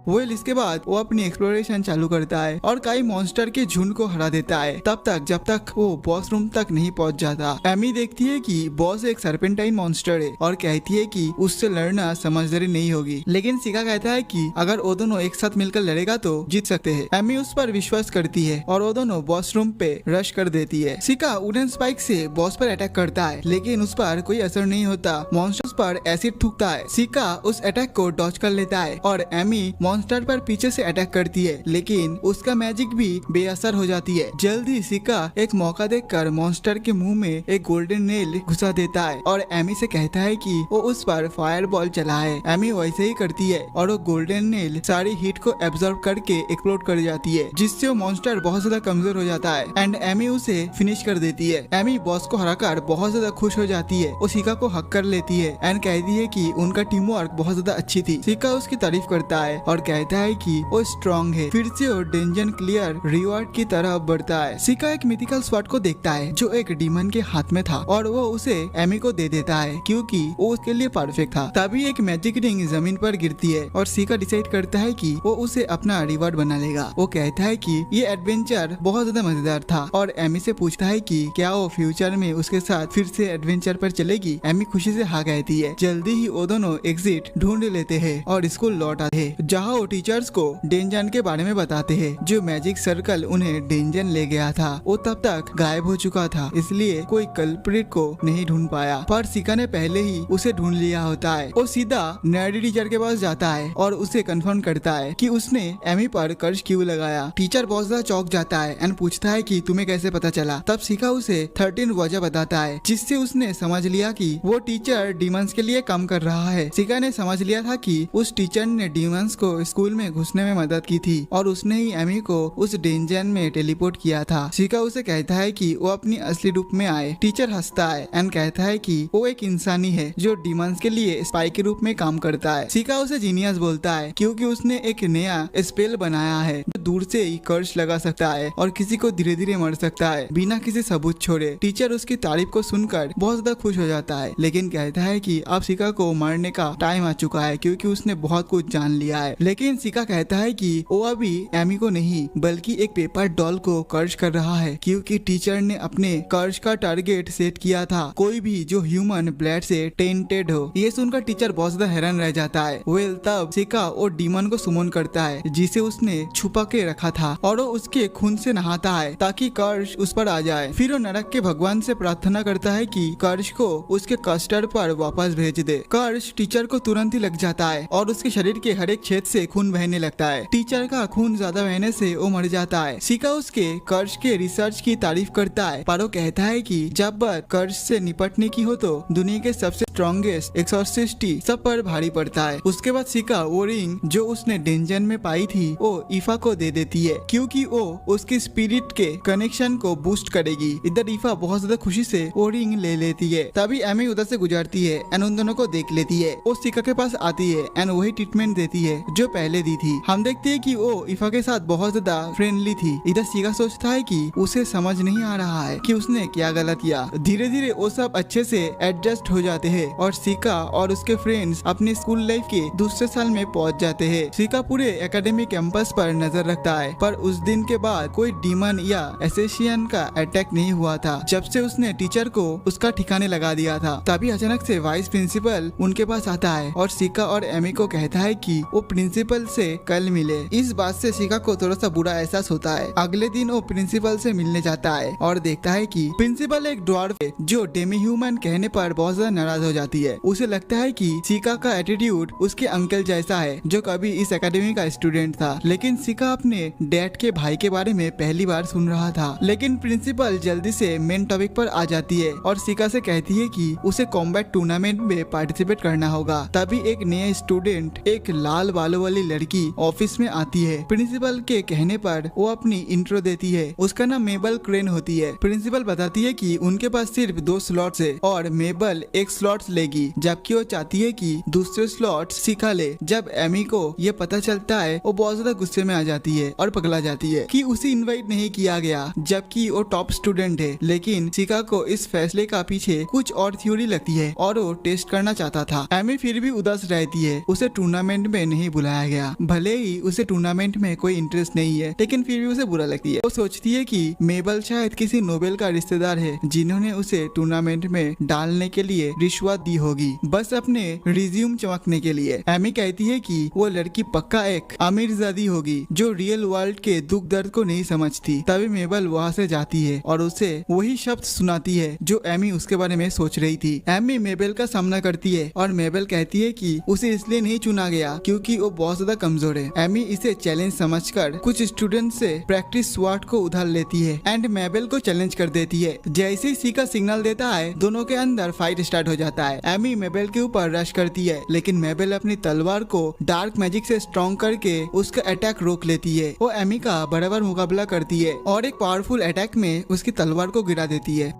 Speaker 1: वेल इसके बाद वो अपनी एक्सप्लोरेशन चालू करता है और कई मॉन्स्टर के झुंड को हरा देता है, तब तक जब तक वो बॉस रूम तक नहीं पहुंच जाता। एमी देखती है कि बॉस एक सर्पेंटाइन मॉन्स्टर है और कहती है कि उससे लड़ना समझदारी नहीं होगी, लेकिन शिका कहता है कि अगर वो दोनों एक साथ मिलकर लड़ेगा तो जीत सकते हैं। एमी उस पर विश्वास करती है और वो दोनों बॉस रूम पे रश कर देती है। शिका वुडन स्पाइक से बॉस पर अटैक करता है, लेकिन उस पर कोई असर नहीं होता। मॉन्स्टर्स पर एसिड थूकता है। शिका उस अटैक को डॉज कर लेता है और एमी मॉन्स्टर पर पीछे से अटैक करती है, लेकिन उसका मैजिक भी बेअसर हो जाती है। जल्दी शिका एक मौका देखकर मॉन्स्टर के मुंह में एक गोल्डन नेल घुसा देता है और एमी से कहता है कि वो उस पर फायर बॉल चलाए। एमी वैसे ही करती है और वो गोल्डन नेल सारी हीट को एब्जॉर्ब करके एक्सप्लोड कर जाती है, जिससे वो मॉन्स्टर बहुत ज्यादा कमजोर हो जाता है एंड एमी उसे फिनिश कर देती है। एमी बॉस को हराकर बहुत ज्यादा खुश हो जाती है। वो शिका को हक कर लेती है एंड कहती है कि उनका टीम वर्क बहुत ज्यादा अच्छी थी। शिका उसकी तारीफ करता है और कहता है कि वो स्ट्रॉन्ग है। फिर से वो डेंजन क्लियर रिवॉर्ड की तरह बढ़ता है। शिका एक मिथिकल स्वॉर्ड को देखता है जो एक डीमन के हाथ में था और वो उसे एमी को दे देता है क्योंकि वो उसके लिए परफेक्ट था। तभी एक मैजिक रिंग जमीन पर गिरती है और शिका डिसाइड करता है कि वो उसे अपना रिवॉर्ड बना लेगा। वो कहता है कि ये एडवेंचर बहुत ज्यादा मजेदार था और एमी से पूछता है कि क्या वो फ्यूचर में उसके साथ फिर से एडवेंचर पर चलेगी। एमी खुशी से हाँ कहती है। जल्दी ही वो दोनों एग्जिट ढूंढ लेते हैं और स्कूल लौट आते हैं, जहाँ वो टीचर्स को डेंजन के बारे में बताते हैं। जो मैजिक सर्कल उन्हें डेंजन ले गया था वो तब तक गायब हो चुका था, इसलिए कोई कल्प्रिट को नहीं ढूंढ पाया, पर शिका ने पहले ही उसे ढूंढ लिया होता है। वो सीधा नर्डी टीचर के पास जाता है और उसे कंफर्म करता है कि उसने एमी पर कर्ज क्यों लगाया। टीचर बहुत ज्यादा चौंक जाता है एंड पूछता है कि तुम्हें कैसे पता चला। तब शिका उसे 13 वजह बताता है, जिससे उसने समझ लिया कि वो टीचर डीमंस के लिए काम कर रहा है। शिका ने समझ लिया था कि उस टीचर ने डीमंस को स्कूल में घुसने में मदद की थी और उसने ही एमी को उस डेंजन में टेलीपोर्ट किया था। शिका उसे कहता है कि वो अपनी असली रूप में आए। टीचर हंसता है एंड कहता है कि वो एक इंसानी है जो डीमंस के लिए स्पाई के रूप में काम करता है। शिका उसे जीनियस बोलता है क्योंकि उसने एक नया स्पेल बनाया है जो दूर से ही कर्स लगा सकता है और किसी को धीरे धीरे मर सकता है बिना किसी सबूत छोड़े। टीचर उसकी तारीफ को सुनकर बहुत ज्यादा खुश हो जाता है लेकिन कहता है कि अब शिका को मरने का टाइम आ चुका है क्योंकि उसने बहुत कुछ जान लिया है। लेकिन शिका कहता है कि वो अभी एमी को नहीं बल्कि एक पेपर डॉल को कर्ज कर रहा है क्योंकि टीचर ने अपने कर्ज का टारगेट सेट किया था कोई भी जो ह्यूमन ब्लड से टेंटेड हो। ये सुनकर टीचर बहुत ज्यादा हैरान रह जाता है। वेल तब शिका वो डीमन को सुमन करता है जिसे उसने छुपा के रखा था और वो उसके खून से नहाता है ताकि कर्ज उस पर आ जाए। फिर वो नरक के भगवान से प्रार्थना करता है कि कर्ज को उसके कस्टर्ड पर वापस भेज दे। कर्ज टीचर को तुरंत ही लग जाता है और उसके शरीर के हर एक छेद से खून बहने लगता है। टीचर का खून ज्यादा बहने से वो मर जाता है। शिका उसके कर्ज के रिसर्च की तारीफ करता है पर वो कहता है कि जब बात कर्ज से निपटने की हो तो दुनिया के सबसे स्ट्रॉन्गेस्ट एक्सोर्सिस्ट सब पर भारी पड़ता है। उसके बाद शिका वो रिंग जो उसने डेंजन में पाई थी वो ईफा को दे देती है क्योंकि वो उसकी स्पिरिट के कनेक्शन को बूस्ट करेगी। इधर ईफा बहुत ज्यादा खुशी से वो रिंग ले लेती है। तभी एमी उधर से गुजरती है एंड उन दोनों को देख लेती है। वो शिका के पास आती है एंड वही ट्रीटमेंट देती है जो पहले दी थी। हम देखते हैं कि वो ईफा के साथ बहुत ज्यादा फ्रेंडली थी। इधर शिका सोचता है कि उसे समझ नहीं आ रहा है कि उसने क्या गलत किया। धीरे धीरे वो सब अच्छे से एडजस्ट हो जाते हैं और शिका और उसके फ्रेंड्स अपने स्कूल लाइफ के दूसरे साल में पहुंच जाते हैं। शिका पूरे एकेडमिक कैंपस पर नजर रखता है पर उस दिन के बाद कोई डीमन या एसेसियन का अटैक नहीं हुआ था जब से उसने टीचर को उसका ठिकाने लगा दिया था। तभी अचानक से वाइस प्रिंसिपल उनके पास आता है और शिका और एमी को कहता है कि वो प्रिंसिपल से कल मिले। इस बात से शिका को थोड़ा सा बुरा एहसास होता है। अगले दिन वो प्रिंसिपल से मिलने जाता है और देखता है कि प्रिंसिपल एक ड्वार्फ है जो डेमी ह्यूमन कहने पर बहुत ज्यादा नाराज हो जाती है। उसे लगता है कि शिका का एटीट्यूड उसके अंकल जैसा है जो कभी इस एकेडमी का स्टूडेंट था। लेकिन शिका अपने डैड के भाई के बारे में पहली बार सुन रहा था। लेकिन प्रिंसिपल जल्दी से मेन टॉपिक पर आ जाती है और शिका से कहती है कि उसे कॉम्बैट टूर्नामेंट में पार्टिसिपेट करना होगा। तभी एक नया स्टूडेंट एक लाल बालों वाली लड़की ऑफिस में आती है। प्रिंसिपल के कहने पर वो अपनी इंट्रो देती है। उसका नाम मेबल क्रेन होती है। प्रिंसिपल बताती है कि उनके पास सिर्फ 2 स्लॉट्स है और मेबल एक स्लॉट लेगी जबकि वो चाहती है कि दूसरे स्लॉट शिका ले। जब एमी को ये पता चलता है वो बहुत ज्यादा गुस्से में आ जाती है और पगला जाती है कि उसे इनवाइट नहीं किया गया जबकि वो टॉप स्टूडेंट है। लेकिन शिका को इस फैसले का पीछे कुछ और थ्योरी लगती है और वो टेस्ट करना चाहता था। एमी फिर भी उदास रहती है। उसे टूर्नामेंट में नहीं बुलाया गया। भले ही उसे टूर्नामेंट में कोई इंटरेस्ट नहीं है लेकिन फिर भी उसे बुरा लगती है। वो सोचती है कि मेबल शायद किसी नोबेल का रिश्तेदार है जिन्होंने उसे टूर्नामेंट में डालने के लिए रिश्वत दी होगी बस अपने रिज्यूम चमकने के लिए। एमी कहती है कि वो लड़की पक्का एक अमीरजादी होगी जो रियल वर्ल्ड के दुख दर्द को नहीं समझती। तभी मेबल वहाँ से जाती है और उसे वही शब्द सुनाती है जो एमी उसके बारे में सोच रही थी। एमी मेबल का सामना करती है और मेबल कहती है कि उसे इसलिए नहीं चुना गया क्योंकि वो बहुत ज्यादा कमजोर है। एमी इसे चैलेंज समझकर कुछ स्टूडेंट से प्रैक्टिस स्वाट को उधार लेती है एंड मेबल को चैलेंज कर देती है। जैसे ही शिका सिग्नल देता है दोनों के अंदर फाइट स्टार्ट हो जाता है। एमी मेबल के ऊपर रश करती है लेकिन मेबल अपनी तलवार को डार्क मैजिक से स्ट्रॉन्ग करके उसका अटैक रोक लेती है। वो एमी का बराबर मुकाबला करती है और एक पावरफुल अटैक में उसकी तलवार को गिरा देती है।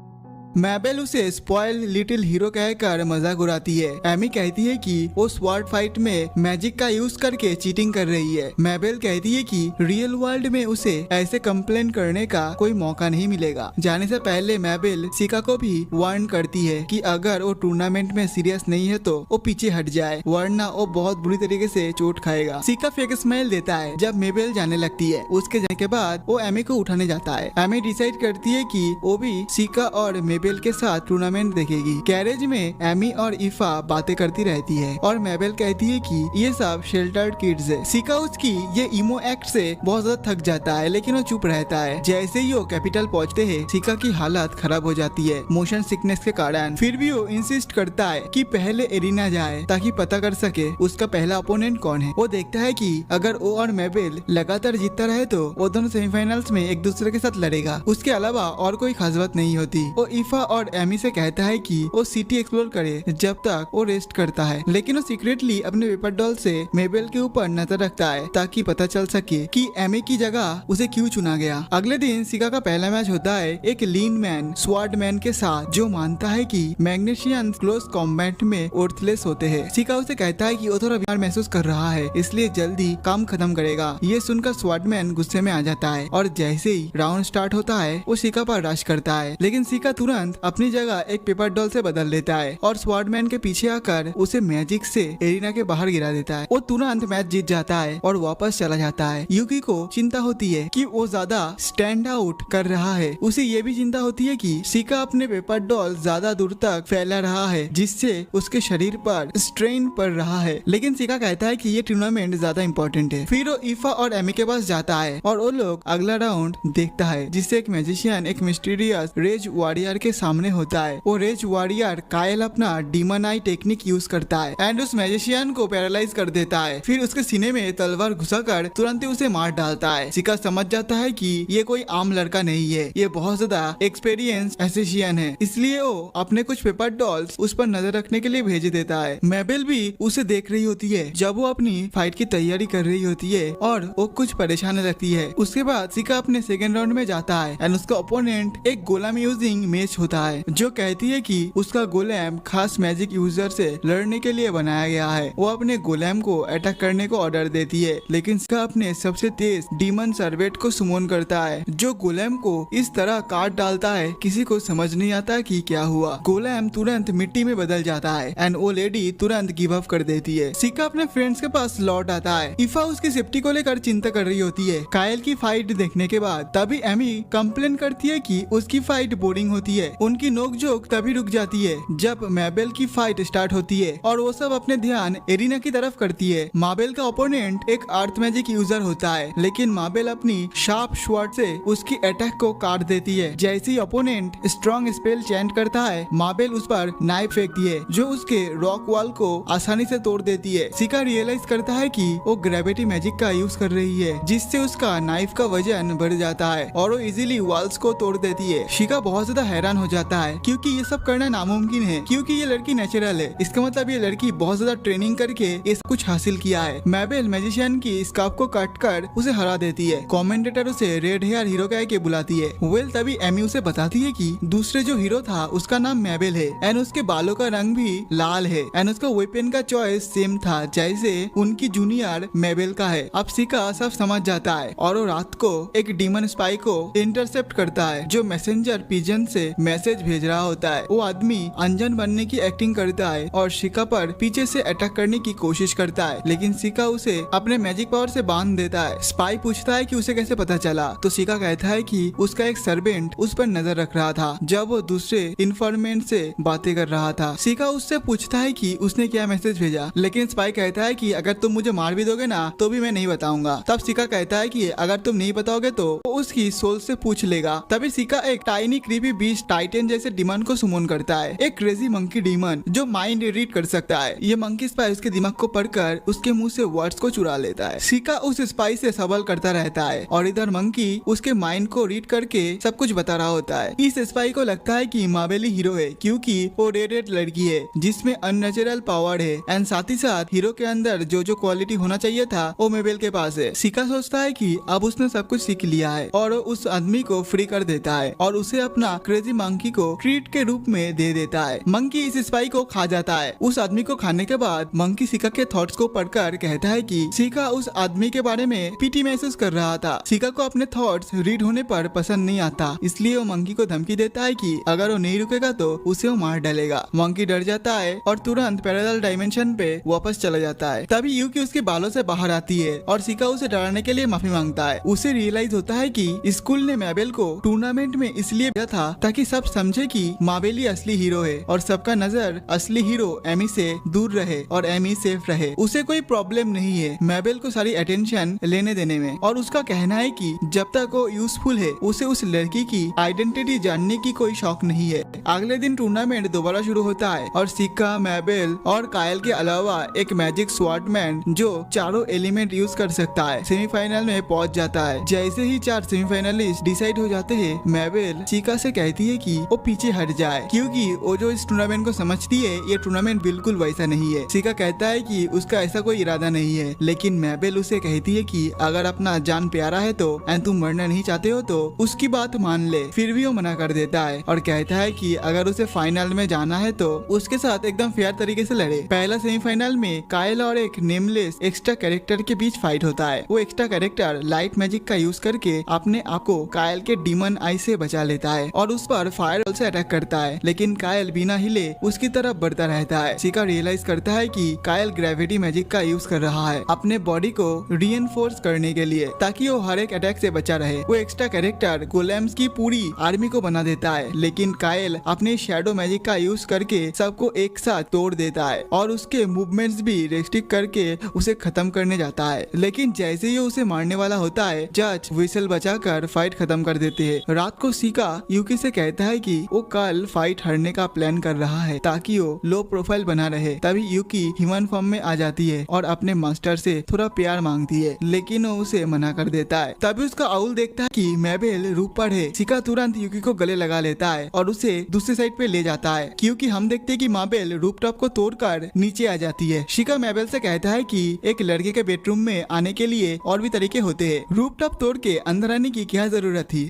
Speaker 1: मेबल उसे स्पॉइल लिटिल हीरो कहकर मजाक उड़ाती है। एमी कहती है कि वो स्वॉर्ड फाइट में मैजिक का यूज करके चीटिंग कर रही है। मेबल कहती है कि रियल वर्ल्ड में उसे ऐसे कंप्लेन करने का कोई मौका नहीं मिलेगा। जाने से पहले मेबल शिका को भी वार्न करती है कि अगर वो टूर्नामेंट में सीरियस नहीं है तो वो पीछे हट जाए वरना वो बहुत बुरी तरीके से चोट खाएगा। शिका फेक स्माइल देता है जब मेबल जाने लगती है। उसके जाने के बाद वो एमी को उठाने जाता है। एमी डिसाइड करती है कि वो भी शिका और मेबल के साथ टूर्नामेंट देखेगी। गैरेज में एमी और ईफा बातें करती रहती है और मेबल कहती है कि ये सब शेल्टर्ड किड्स है। शिका उसकी ये इमो एक्ट से बहुत ज्यादा थक जाता है लेकिन वो चुप रहता है। जैसे ही वो कैपिटल पहुंचते हैं शिका की हालत खराब हो जाती है मोशन सिकनेस के कारण। फिर भी वो इंसिस्ट करता है कि पहले एरिना जाए ताकि पता कर सके उसका पहला ओपोनेंट कौन है। वो देखता है कि अगर वो और मेबल लगातार जीतता रहे तो वो दोनों सेमीफाइनल्स में एक दूसरे के साथ लड़ेगा। उसके अलावा और कोई खास बात नहीं होती। वो ईफा ईफा और एमी से कहता है कि वो सिटी एक्सप्लोर करे जब तक वो रेस्ट करता है, लेकिन वो सीक्रेटली अपने पेपर डॉल से मेबेल के ऊपर नजर रखता है ताकि पता चल सके कि एमी की जगह उसे क्यों चुना गया। अगले दिन सिका का पहला मैच होता है एक लीन मैन स्वार्ड मैन के साथ जो मानता है कि मैग्नेशियन क्लोज कॉम्बैट में वर्थलेस होते हैं। सिका उसे कहता है कि वो थोड़ा बीमार महसूस कर रहा है, इसलिए जल्दी काम खत्म करेगा। ये सुनकर स्वार्डमैन गुस्से में आ जाता है और जैसे ही राउंड स्टार्ट होता है वो सिका पर रश करता है, लेकिन सिका तुरंत अपनी जगह एक पेपर डॉल से बदल लेता है और स्वार्डमैन के पीछे आकर उसे मैजिक से एरिना के बाहर गिरा देता है। वो तुरंत मैच जीत जाता है और वापस चला जाता है। यूकी को चिंता होती है कि वो ज्यादा स्टैंड आउट कर रहा है। उसे ये भी चिंता होती है कि सिका अपने पेपर डॉल ज्यादा दूर तक फैला रहा है जिससे उसके शरीर पर स्ट्रेन पड़ रहा है, लेकिन सिका कहता है कि ये टूर्नामेंट ज्यादा इम्पोर्टेंट है। फिर वो ईफा और एमी के पास जाता है और वो लोग अगला राउंड देखता है जिससे एक मैजिशियन एक मिस्टीरियस रेज वॉरियर के सामने होता है। वो रेज वॉरियर कायल अपना डीमन आई टेक्निक यूज करता है एंड उस मैजिशियन को पैरालाइज कर देता है। फिर उसके सीने में तलवार घुसाकर तुरंत ही उसे मार डालता है। सिका समझ जाता है कि ये कोई आम लड़का नहीं है, ये बहुत ज्यादा एक्सपीरियंस एसेशियन है, इसलिए वो अपने कुछ पेपर डॉल्स उस पर नजर रखने के लिए भेज देता है। मेबेल भी उसे देख रही होती है जब वो अपनी फाइट की तैयारी कर रही होती है और वो कुछ परेशान लगती है। उसके बाद सिका अपने सेकेंड राउंड में जाता है एंड उसका ओपोनेंट एक गोलम यूजिंग मैच होता है जो कहती है कि उसका गोलम खास मैजिक यूजर से लड़ने के लिए बनाया गया है। वो अपने गोलम को अटैक करने को ऑर्डर देती है, लेकिन सिका अपने सबसे तेज डीमन सर्वेट को सुमोन करता है जो गोलम को इस तरह काट डालता है किसी को समझ नहीं आता कि क्या हुआ। गोलम तुरंत मिट्टी में बदल जाता है एंड वो लेडी तुरंत गिव अप कर देती है। सिका अपने फ्रेंड्स के पास लौट आता है। ईफा उसकी सेफ्टी को लेकर चिंता कर रही होती है। कायल की फाइट देखने के बाद तभी एमी कंप्लेन करती है कि उसकी फाइट बोरिंग होती है। उनकी नोकझोंक तभी रुक जाती है जब मेबेल की फाइट स्टार्ट होती है और वो सब अपने ध्यान एरिना की तरफ करती है। माबेल का ओपोनेंट एक अर्थ मैजिक यूजर होता है, लेकिन माबेल अपनी शार्प स्वॉर्ड से उसकी अटैक को काट देती है। जैसे ही ओपोनेंट स्ट्रॉन्ग स्पेल चैंट करता है, माबेल उस पर नाइफ फेंकती है जो उसके रॉक वॉल को आसानी से तोड़ देती है। सिका रियलाइज करता है कि वो ग्रेविटी मैजिक का यूज कर रही है जिससे उसका नाइफ का वजन बढ़ जाता है और वो इजीली वॉल्स को तोड़ देती है। शिका बहुत ज्यादा हैरान हो जाता है क्योंकि ये सब करना नामुमकिन है, क्योंकि ये लड़की नेचुरल है। इसका मतलब ये लड़की बहुत ज्यादा ट्रेनिंग करके ये सब कुछ हासिल किया है। मेबेल मैजिशियन की स्कार्फ को काट कर उसे हरा देती है। कमेंटेटर उसे रेड हेयर हीरो कह के बुलाती है। वेल तभी एमी उसे बताती है कि दूसरे जो हीरो था उसका नाम मेबेल है एंड उसके बालों का रंग भी लाल है एंड उसका वेपन का चॉइस सेम था जैसे उनकी जूनियर मेबेल का है। अब सिका सब समझ जाता है और वो रात को एक डीमन स्पाई को इंटरसेप्ट करता है जो मैसेंजर पिजन से मैसेज भेज रहा होता है। वो आदमी अनजान बनने की एक्टिंग करता है और शिका पर पीछे से अटैक करने की कोशिश करता है, लेकिन शिका उसे अपने मैजिक पावर से बांध देता है। स्पाई पूछता है कि उसे कैसे पता चला, तो शिका कहता है कि उसका एक सर्वेंट उस पर नजर रख रहा था जब वो दूसरे इन्फॉर्मेंट से बातें कर रहा था। शिका उससे पूछता है कि उसने क्या मैसेज भेजा, लेकिन स्पाई कहता है कि अगर तुम मुझे मार भी दोगे ना तो भी मैं नहीं बताऊंगा। तब शिका कहता है कि अगर तुम नहीं बताओगे तो वो उसकी सोल से पूछ लेगा। तभी शिका एक टाइनी क्रीपी बीस्ट टाइटन जैसे डीमन को सुमन करता है, एक क्रेजी मंकी डीमन जो माइंड रीड कर सकता है। ये मंकी स्पाई उसके दिमाग को पढ़कर उसके मुंह से वर्ड्स को चुरा लेता है। शिका उस स्पाई से सवाल करता रहता है और इधर मंकी उसके माइंड को रीड करके सब कुछ बता रहा होता है। इस स्पाई को लगता है कि माबेली हीरो है क्योंकि वो रेड लड़की है जिसमें अननेचुरल पावर है एंड साथ ही साथ हीरो के अंदर जो जो क्वालिटी होना चाहिए था वो मेबेल के पास है। शिका सोचता है कि अब उसने सब कुछ सीख लिया है और उस आदमी को फ्री कर देता है और उसे अपना क्रेजी मंकी को ट्रीट के रूप में दे देता है। मंकी इस स्पाई को खा जाता है। उस आदमी को खाने के बाद मंकी शिका के थॉट्स को पढ़कर कहता है कि शिका उस आदमी के बारे में पीटी महसूस कर रहा था। शिका को अपने थॉट्स रीड होने पर पसंद नहीं आता, इसलिए वो मंकी को धमकी देता है कि अगर वो नहीं रुकेगा तो उसे वो मार डालेगा। मंकी डर जाता है और तुरंत पैरेलल डायमेंशन पे वापस चला जाता है। तभी यूकी उसके बालों से बाहर आती है और शिका उसे डराने के लिए माफी मांगता है। उसे रियलाइज होता है कि स्कूल ने मेबेल को टूर्नामेंट में इसलिए भेजा था ताकि सब समझे कि माबेल ही असली हीरो है और सबका नजर असली हीरो एमी से दूर रहे और एमी सेफ रहे। उसे कोई प्रॉब्लम नहीं है मेबेल को सारी अटेंशन लेने देने में और उसका कहना है कि जब तक वो यूजफुल है उसे उस लड़की की आइडेंटिटी जानने की कोई शौक नहीं है। अगले दिन टूर्नामेंट दोबारा शुरू होता है और शिका, मेबेल और कायल के अलावा एक मैजिक स्वॉर्डमैन जो चारों एलिमेंट यूज कर सकता है सेमीफाइनल में पहुंच जाता है। जैसे ही 4 सेमीफाइनलिस्ट डिसाइड हो जाते हैं, मेबेल शिका से कहती है है कि वो पीछे हट जाए, क्योंकि वो जो इस टूर्नामेंट को समझती है ये टूर्नामेंट बिल्कुल वैसा नहीं है। शिका कहता है कि उसका ऐसा कोई इरादा नहीं है, लेकिन मैबेल उसे कहती है कि अगर अपना जान प्यारा है तो एंड तुम मरना नहीं चाहते हो तो उसकी बात मान ले। फिर भी वो मना कर देता है और कहता है कि अगर उसे फाइनल में जाना है तो उसके साथ एकदम फेयर तरीके से लड़े। पहला सेमीफाइनल में कायल और एक नेमलेस एक्स्ट्रा कैरेक्टर के बीच फाइट होता है। वो एक्स्ट्रा कैरेक्टर लाइट मैजिक का यूज करके अपने आप को कायल के डीमन आई से बचा लेता है और उस पर फायर से अटैक करता है, लेकिन कायल बिना हिले उसकी तरफ बढ़ता रहता है। शिका रियलाइज करता है कि कायल ग्रेविटी मैजिक का यूज कर रहा है अपने बॉडी को रीइंफोर्स करने के लिए, ताकि वो हर एक अटैक से बचा रहे। वो एक्स्ट्रा कैरेक्टर गोलेम्स की पूरी आर्मी को बना देता है, लेकिन कायल अपने शैडो मैजिक का यूज करके सबको एक साथ तोड़ देता है और उसके मूवमेंट्स भी रेस्ट्रिक्ट करके उसे खत्म करने जाता है। लेकिन जैसे ही उसे मारने वाला होता है, जज व्हिसल बजाकर फाइट खत्म कर देते हैं। रात को शिका यूकी से कहता है कि वो कल फाइट हारने का प्लान कर रहा है ताकि वो लो प्रोफाइल बना रहे। तभी यूकी ह्यूमन फॉर्म में आ जाती है और अपने मास्टर से थोड़ा प्यार मांगती है, लेकिन वो उसे मना कर देता है। तभी उसका आउल देखता है कि मैबेल रूप पर है। शिका तुरंत यूकी को गले लगा लेता है और उसे दूसरी साइड पे ले जाता है, क्योंकि हम देखते हैं कि मैबेल रूप टॉप को तोड़कर नीचे आ जाती है। शिका मैबेल से कहता है कि एक लड़के के बेडरूम में आने के लिए और भी तरीके होते हैं, रूप टॉप तोड़ के अंदर आने की क्या जरूरत थी।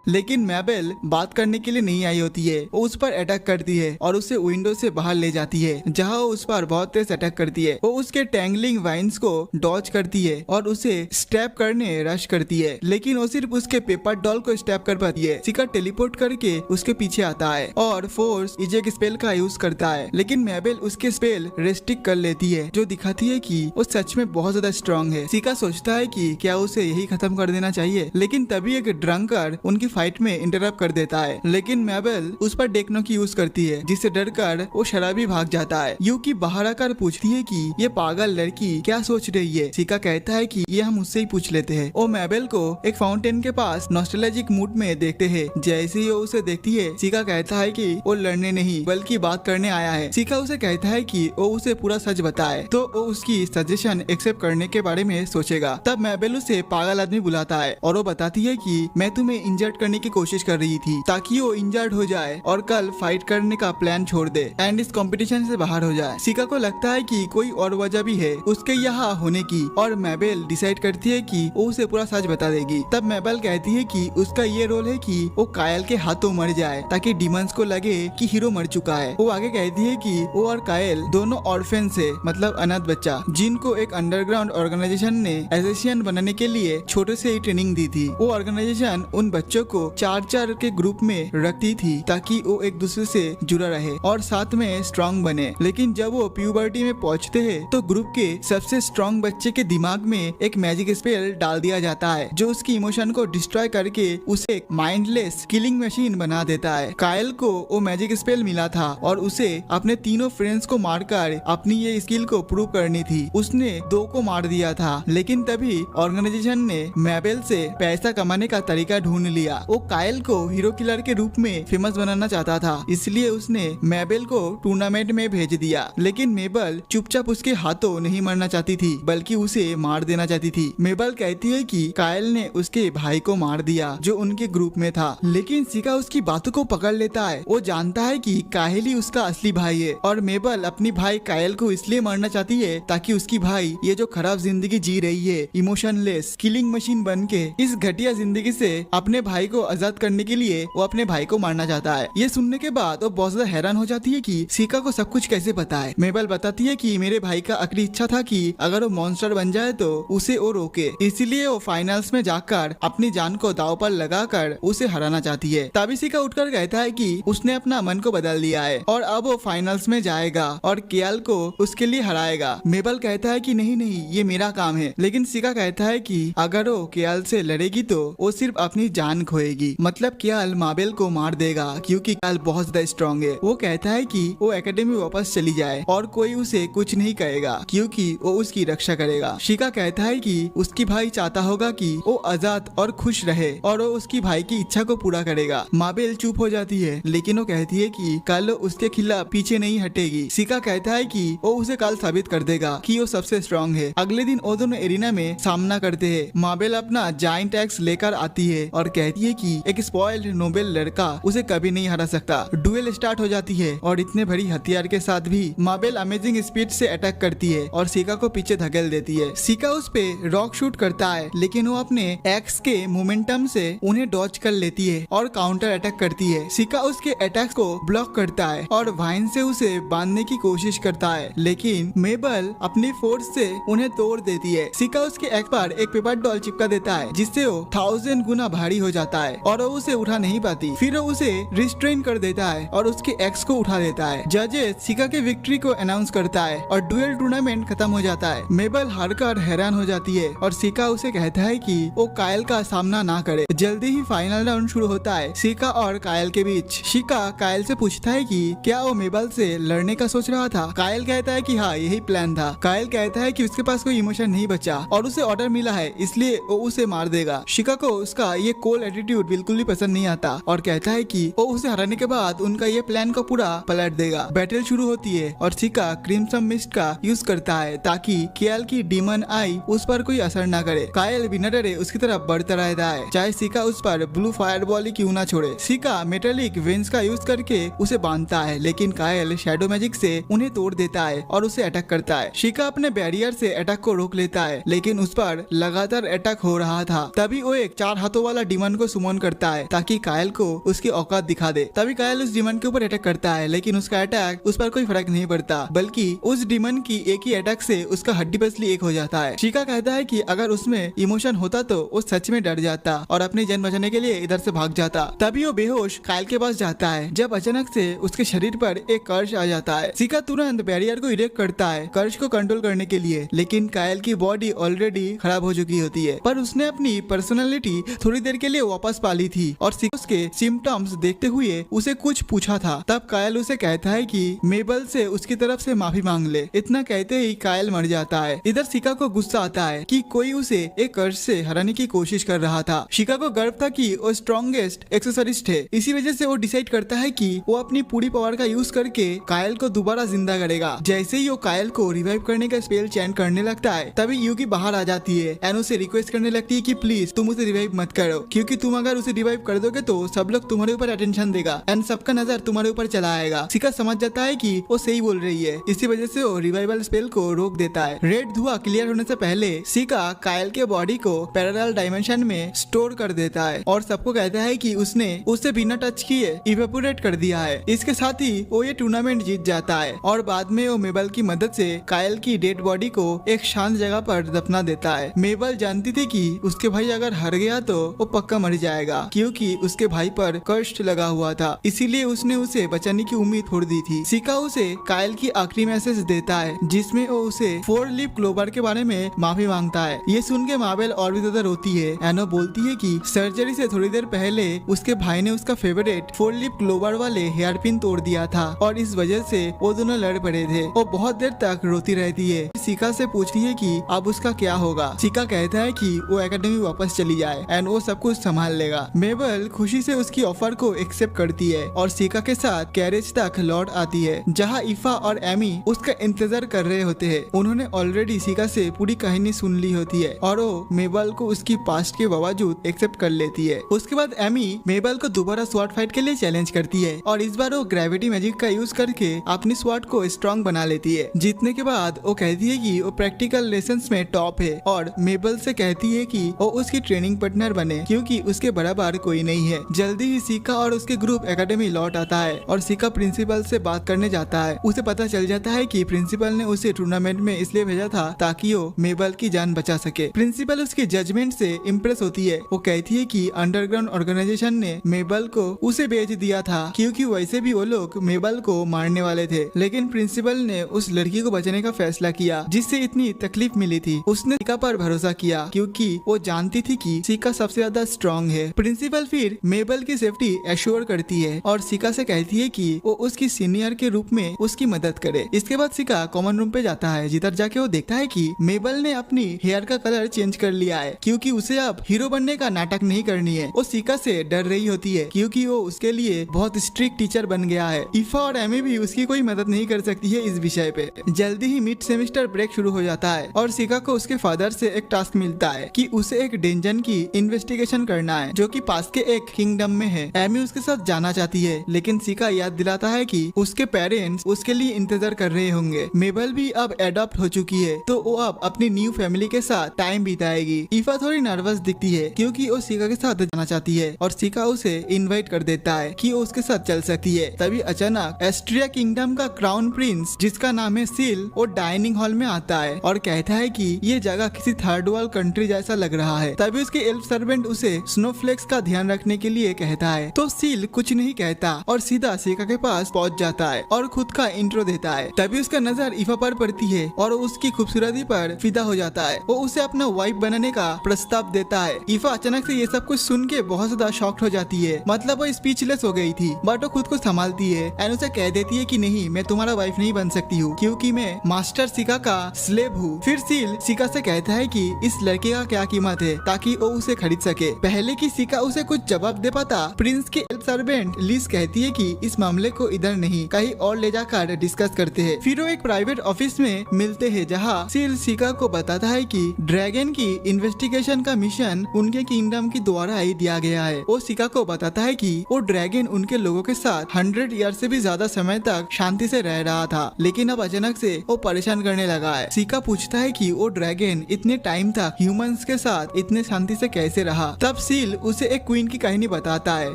Speaker 1: लेकिन मैबेल बात करने के लिए नहीं आई होती है। वो उस पर अटैक करती है और उसे विंडो से बाहर ले जाती है, जहां वो उस पर बहुत तेज अटैक करती है। वो उसके टैंगलिंग वाइन्स को डॉज करती है और उसे स्टैप करने रश करती है, लेकिन वो सिर्फ उसके पेपर डॉल को स्टैप कर पाती है। शिका टेलीपोर्ट करके उसके पीछे आता है और फोर्स इजेक्ट स्पेल का यूज करता है, लेकिन मैबेल उसके स्पेल रेस्ट्रिक्ट कर लेती है, जो दिखाती है कि वो सच में बहुत ज्यादा स्ट्रॉन्ग है। शिका सोचता है कि क्या उसे यही खत्म कर देना चाहिए, लेकिन तभी एक ड्रंकर उनकी फाइट में इंटरप्ट कर देता है। लेकिन मैबेल उस पर डेक्नो की यूज करती है, जिससे डरकर वो शराबी भाग जाता है। यूकी बाहर आकर पूछती है कि ये पागल लड़की क्या सोच रही है। शिका कहता है कि ये हम उससे ही पूछ लेते हैं। वो मैबेल को एक फाउंटेन के पास नॉस्टैल्जिक मूड में देखते हैं। जैसे ही वो उसे देखती है, शिका कहता है कि वो लड़ने नहीं बल्कि बात करने आया है। शिका उसे कहता है कि वो उसे पूरा सच बताए तो वो उसकी सजेशन एक्सेप्ट करने के बारे में सोचेगा। तब मैबेल उसे पागल आदमी बुलाता है और वो बताती है कि मैं तुम्हें इंजर्ड करने की कोशिश कर रही थी ताकि वो इंजर्ड हो जाए और कल फाइट करने का प्लान छोड़ दे एंड इस कंपटीशन से बाहर हो जाए। शिका को लगता है कि कोई और वजह भी है उसके यहाँ होने की, और मैबेल डिसाइड करती है कि वो उसे पूरा सच बता देगी। तब मैबेल कहती है कि उसका ये रोल है कि वो कायल के हाथों मर जाए ताकि डिमंस को लगे कि हीरो मर चुका है। वो आगे कहती है कि वो और कायल दोनों ऑर्फेन से, मतलब अनाथ बच्चा, जिनको एक अंडरग्राउंड ऑर्गेनाइजेशन ने एसेसियन बनाने के लिए छोटे से ही ट्रेनिंग दी थी। वो ऑर्गेनाइजेशन उन बच्चों को चार के ग्रुप में रखती थी ताकि वो एक दूसरे से जुड़ा रहे और साथ में स्ट्रांग बने। लेकिन जब वो प्यूबर्टी में पहुंचते हैं तो ग्रुप के सबसे स्ट्रांग बच्चे के दिमाग में एक मैजिक स्पेल डाल दिया जाता है, जो उसकी इमोशन को डिस्ट्रॉय करके उसे एक माइंडलेस किलिंग मशीन बना देता है। कायल को वो मैजिक स्पेल मिला था और उसे अपने तीनों फ्रेंड्स को मारकर अपनी ये स्किल को प्रूव करनी थी। उसने 2 को मार दिया था, लेकिन तभी ऑर्गेनाइजेशन ने मैबेल से पैसा कमाने का तरीका ढूंढ लिया। वो कायल को हीरो किलर के रूप में फेमस बनाना चाहता था, इसलिए उसने मैबेल को टूर्नामेंट में भेज दिया। लेकिन मेबल चुपचाप उसके हाथों नहीं मरना चाहती थी, बल्कि उसे मार देना चाहती थी। मेबल कहती है कि कायल ने उसके भाई को मार दिया जो उनके ग्रुप में था, लेकिन शिका उसकी बातों को पकड़ लेता है। वो जानता है कि कायल ही उसका असली भाई है और मेबल अपनी भाई कायल को इसलिए मारना चाहती है ताकि उसकी भाई ये जो खराब जिंदगी जी रही है, इमोशनलेस किलिंग मशीन बन के, इस घटिया जिंदगी से अपने भाई को आजाद करने के लिए वो अपने भाई को मारना चाहता है। ये सुनने के बाद वो बहुत ज्यादा हैरान हो जाती है कि शिका को सब कुछ कैसे पता है। मेबल बताती है कि मेरे भाई का आखिरी इच्छा था कि अगर वो मॉन्स्टर बन जाए तो उसे वो रोके, इसलिए वो फाइनल्स में जाकर अपनी जान को दांव पर लगाकर उसे हराना चाहती है। तभी शिका उठकर कहता है कि उसने अपना मन को बदल दिया है और अब वो फाइनल्स में जाएगा और केयल को उसके लिए हराएगा। मेबल कहता है कि नहीं नहीं, ये मेरा काम है, लेकिन शिका कहता है कि अगर वो केयल से लड़ेगी तो वो सिर्फ अपनी जान खोएगी, मतलब केयल मैबेल को मार देगा क्योंकि केयल बहुत ज्यादा स्ट्रॉन्ग है। वो कहता है कि वो एकेडमी वापस चली जाए और कोई उसे कुछ नहीं कहेगा क्योंकि वो उसकी रक्षा करेगा। शिका कहता है कि उसकी भाई चाहता होगा कि वो आजाद और खुश रहे और वो उसकी भाई की इच्छा को पूरा करेगा। मैबेल चुप हो जाती है, लेकिन वो कहती है कि कल उसके खिलाफ पीछे नहीं हटेगी। शिका कहता है कि वो उसे कल साबित कर देगा कि वो सबसे स्ट्रॉन्ग है। अगले दिन वो दोनों एरिना में सामना करते हैं। मैबेल अपना जायंट एक्स लेकर आती है और कहती कहती है कि एक स्पॉइल्ड नोबेल लड़का उसे कभी नहीं हरा सकता। डुएल स्टार्ट हो जाती है और इतने बड़ी हथियार के साथ भी माबेल अमेजिंग स्पीड से अटैक करती है और सिका को पीछे धकेल देती है। सिका उस पे रॉक शूट करता है लेकिन वो अपने एक्स के मोमेंटम से उन्हें डॉज कर लेती है और काउंटर अटैक करती है। सिका उसके अटैक को ब्लॉक करता है और वाइन से उसे बांधने की कोशिश करता है लेकिन मेबल अपनी फोर्स से उन्हें तोड़ देती है। सिका उसके एक्स पर एक पेपर डॉल चिपका देता है जिससे वो 1000 गुना भारी हो जाता है और वो उसे उठा नहीं पाती। फिर वो उसे रिस्ट्रेन कर देता है और उसके एक्स को उठा देता है। जजेस सिका के विक्ट्री को अनाउंस करता है और डुएल टूर्नामेंट खत्म हो जाता है। मेबल हारकर हैरान हो जाती है और सिका उसे कहता है कि वो कायल का सामना ना करे। जल्दी ही फाइनल राउंड शुरू होता है सिका और कायल के बीच। सिका कायल से पूछता है कि क्या वो मेबल से लड़ने का सोच रहा था। कायल कहता है कि हाँ यही प्लान था। कायल कहता है कि उसके पास कोई इमोशन नहीं बचा और उसे ऑर्डर मिला है इसलिए वो उसे मार देगा। सिका को उसका ये कोल एटीट्यूड बिल्कुल भी पसंद नहीं आता और कहता है कि वो उसे हराने के बाद उनका ये प्लान को पूरा पलट देगा। बैटल शुरू होती है और सिका क्रिम्सन मिस्ट का यूज करता है ताकि कायल की डीमन आई उस पर कोई असर न करे। कायल बिना डरे उसकी तरफ बढ़ता रहता है चाहे सिका उस पर ब्लू फायरबॉल ही क्यों ना छोड़े। सिका मेटेलिक वेंस का यूज करके उसे बांधता है लेकिन कायल शैडो मैजिक से उन्हें तोड़ देता है और उसे अटैक करता है। सिका अपने बैरियर से अटैक को रोक लेता है लेकिन उस पर लगातार अटैक हो रहा था। तभी वो एक 4 हाथों वाला डीमन को सुमन करता है ताकि कायल को उसकी औकात दिखा दे। तभी कायल उस डीमन के ऊपर अटैक करता है लेकिन उसका अटैक उस पर कोई फर्क नहीं पड़ता बल्कि उस डीमन की एक ही अटैक से उसका हड्डी पसली एक हो जाता है। सिका कहता है कि अगर उसमें इमोशन होता तो वो सच में डर जाता और अपनी जान बचाने के लिए इधर से भाग जाता। तभी वो बेहोश कायल के पास जाता है जब अचानक से उसके शरीर पर एक कर्श आ जाता है। सिका तुरंत बैरियर को इरेक्ट करता है कर्श को कंट्रोल करने के लिए लेकिन कायल की बॉडी ऑलरेडी खराब हो चुकी होती है पर उसने अपनी पर्सनालिटी थोड़ी देर के लिए वापस पा ली थी और सिका उसके सिम्टम्स देखते हुए उसे कुछ पूछा था। तब कायल उसे कहता है कि मेबल से उसकी तरफ से माफी मांग ले। इतना कहते ही कायल मर जाता है। इधर सिका को गुस्सा आता है कि कोई उसे एक कर्श से हराने की कोशिश कर रहा था। सिका को गर्व था कि वो स्ट्रॉन्गेस्ट एक्सेसरिस्ट है। इसी वजह से वो डिसाइड करता है कि वो अपनी पूरी पावर का यूज करके कायल को दोबारा जिंदा करेगा। जैसे ही वो कायल को रिवाइव करने का स्पेल चैंट करने लगता है तभी यूकी बाहर आ जाती है एंड उसे रिक्वेस्ट करने लगती है कि प्लीज तुम उसे रिवाइव मत करो क्योंकि तुम अगर उसे रिवाइव कर दोगे तो सब लोग तुम्हारे ऊपर अटेंशन देगा एंड सबका नजर तुम्हारे ऊपर चला आएगा। सिका समझ जाता है कि वो सही बोल रही है। इसी वजह से वो रिवाइवल स्पेल को रोक देता है। रेड धुआं क्लियर होने से पहले सिका कायल के बॉडी को पैरेलल डायमेंशन में स्टोर कर देता है और सबको कहता है कि उसने उसे बिना टच किए इवेपोरेट कर दिया है। इसके साथ ही वो ये टूर्नामेंट जीत जाता है और बाद में वो मेबल की मदद से कायल की डेड बॉडी को एक शांत जगह पर दफना देता है। मेबल जानती थी कि उसके भाई अगर हार गया तो वो पक्का मर जाएगा क्योंकि उसके भाई पर कष्ट लगा हुआ था इसीलिए उसने उसे बचाने की उम्मीद छोड़ दी थी। सिका उसे कायल की आखिरी मैसेज देता है जिसमें वो उसे 4 लीफ क्लोवर के बारे में माफी मांगता है। ये सुन के माबेल और भी ज्यादा रोती है। एनो बोलती है कि सर्जरी से थोड़ी देर पहले उसके भाई ने उसका फेवरेट 4 लीफ क्लोवर वाले हेयर पिन तोड़ दिया था और इस वजह से वो दोनों लड़ पड़े थे। वो बहुत देर तक रोती रहती है। सिका से पूछती है कि अब उसका क्या होगा। सिका कहता है कि वो एकेडमी वापस चली जाए एंड वो सब कुछ संभाल लेगा। मेबल खुशी से उसकी ऑफर को एक्सेप्ट करती है और सिका के साथ कैरेज तक लौट आती है जहाँ ईफा और एमी उसका इंतजार कर रहे होते हैं। उन्होंने ऑलरेडी सिका से पूरी कहानी सुन ली होती है और वो मेबल को उसकी पास्ट के बावजूद एक्सेप्ट कर लेती है। उसके बाद एमी मेबल को दोबारा स्वॉर्ड फाइट के लिए चैलेंज करती है और इस बार वो ग्रेविटी मैजिक का यूज करके अपनी स्वॉर्ड को स्ट्रॉन्ग बना लेती है। जीतने के बाद वो कहती है कि वो प्रैक्टिकल लेसन्स में टॉप है और मेबल से कहती है कि वो उसकी ट्रेनिंग पार्टनर बने क्योंकि उसके बराबर कोई नहीं है। जल्दी ही सिका और उसके ग्रुप एकेडमी लौट आता है और सिका प्रिंसिपल से बात करने जाता है। उसे पता चल जाता है कि प्रिंसिपल ने उसे टूर्नामेंट में इसलिए भेजा था ताकि वो मेबल की जान बचा सके। प्रिंसिपल उसके जजमेंट से इम्प्रेस होती है। वो कहती है कि अंडरग्राउंड ऑर्गेनाइजेशन ने मेबल को उसे भेज दिया था क्योंकि वैसे भी वो लोग मेबल को मारने वाले थे लेकिन प्रिंसिपल ने उस लड़की को बचाने का फैसला किया जिससे इतनी तकलीफ मिली थी। उसने सिका पर भरोसा किया क्योंकि वो जानती थी कि सिका सबसे ज्यादा स्ट्रॉन्ग है। प्रिंसिपल फिर मेबल की सेफ्टी एश्योर करती है और सिका से कहती है कि वो उसकी सीनियर के रूप में उसकी मदद करे। इसके बाद सिका कॉमन रूम पे जाता है जिधर जाके वो देखता है कि मेबल ने अपनी हेयर का कलर चेंज कर लिया है क्योंकि उसे अब हीरो बनने का नाटक नहीं करनी है। वो सिका से डर रही होती है क्योंकि वो उसके लिए बहुत स्ट्रिक्ट टीचर बन गया है। ईफा और एमी भी उसकी कोई मदद नहीं कर सकती है इस विषय पे। जल्दी ही मिड सेमेस्टर ब्रेक शुरू हो जाता है और सिका को उसके फादर से एक टास्क मिलता है कि उसे एक डेंजन की इन्वेस्टिगेशन करना करना है जो कि पास के एक किंगडम में है। एमी उसके साथ जाना चाहती है लेकिन सिका याद दिलाता है कि उसके पेरेंट्स उसके लिए इंतजार कर रहे होंगे। मेबल भी अब एडॉप्ट हो चुकी है तो वो अब अपनी न्यू फैमिली के साथ टाइम बिताएगी। ईफा थोड़ी नर्वस दिखती है क्योंकि वो सिका के साथ जाना चाहती है और सिका उसे इनवाइट कर देता है कि वो उसके साथ चल सकती है। तभी अचानक एस्ट्रिया किंगडम का क्राउन प्रिंस जिसका नाम है सील वो डाइनिंग हॉल में आता है और कहता है कि ये जगह किसी थर्ड वर्ल्ड कंट्री जैसा लग रहा है। तभी उसके एल्फ सर्वेंट उसे स्नोफ्लेक्स का ध्यान रखने के लिए कहता है तो सील कुछ नहीं कहता और सीधा सिका के पास पहुंच जाता है और खुद का इंट्रो देता है। तभी उसका नजर ईफा पर पड़ती है और उसकी खूबसूरती पर फिदा हो जाता है। वो उसे अपना वाइफ बनाने का प्रस्ताव देता है। ईफा अचानक से ये सब कुछ सुन के बहुत ज्यादा शॉक्ड हो जाती है, मतलब वो स्पीचलेस हो गई थी, बट वो खुद को संभालती है एंड उसे कह देती है कि नहीं, मैं तुम्हारा वाइफ नहीं बन सकती हूँ क्योंकि मैं मास्टर सिका का स्लेव हूँ। फिर सील सिका से कहता है कि इस लड़के का क्या कीमत है ताकि वो उसे खरीद सके। पहले कि सिका उसे कुछ जवाब दे पाता, प्रिंस के सर्वेंट लिस कहती है कि इस मामले को इधर नहीं कहीं और ले जाकर डिस्कस करते हैं। फिर वो एक प्राइवेट ऑफिस में मिलते हैं जहाँ सील सिका को बताता है कि ड्रैगन की इन्वेस्टिगेशन का मिशन उनके किंगडम की द्वारा ही दिया गया है। वो सिका को बताता है कि वो ड्रैगन उनके लोगों के साथ 100 ईयर से भी ज्यादा समय तक शांति से रह रहा था, लेकिन अब अचानक से वो परेशान करने लगा है। सिका पूछता है कि वो ड्रैगन इतने टाइम तक ह्यूमंस के साथ इतने शांति से कैसे रहा। तब सील उसे एक क्वीन की कहानी बताता है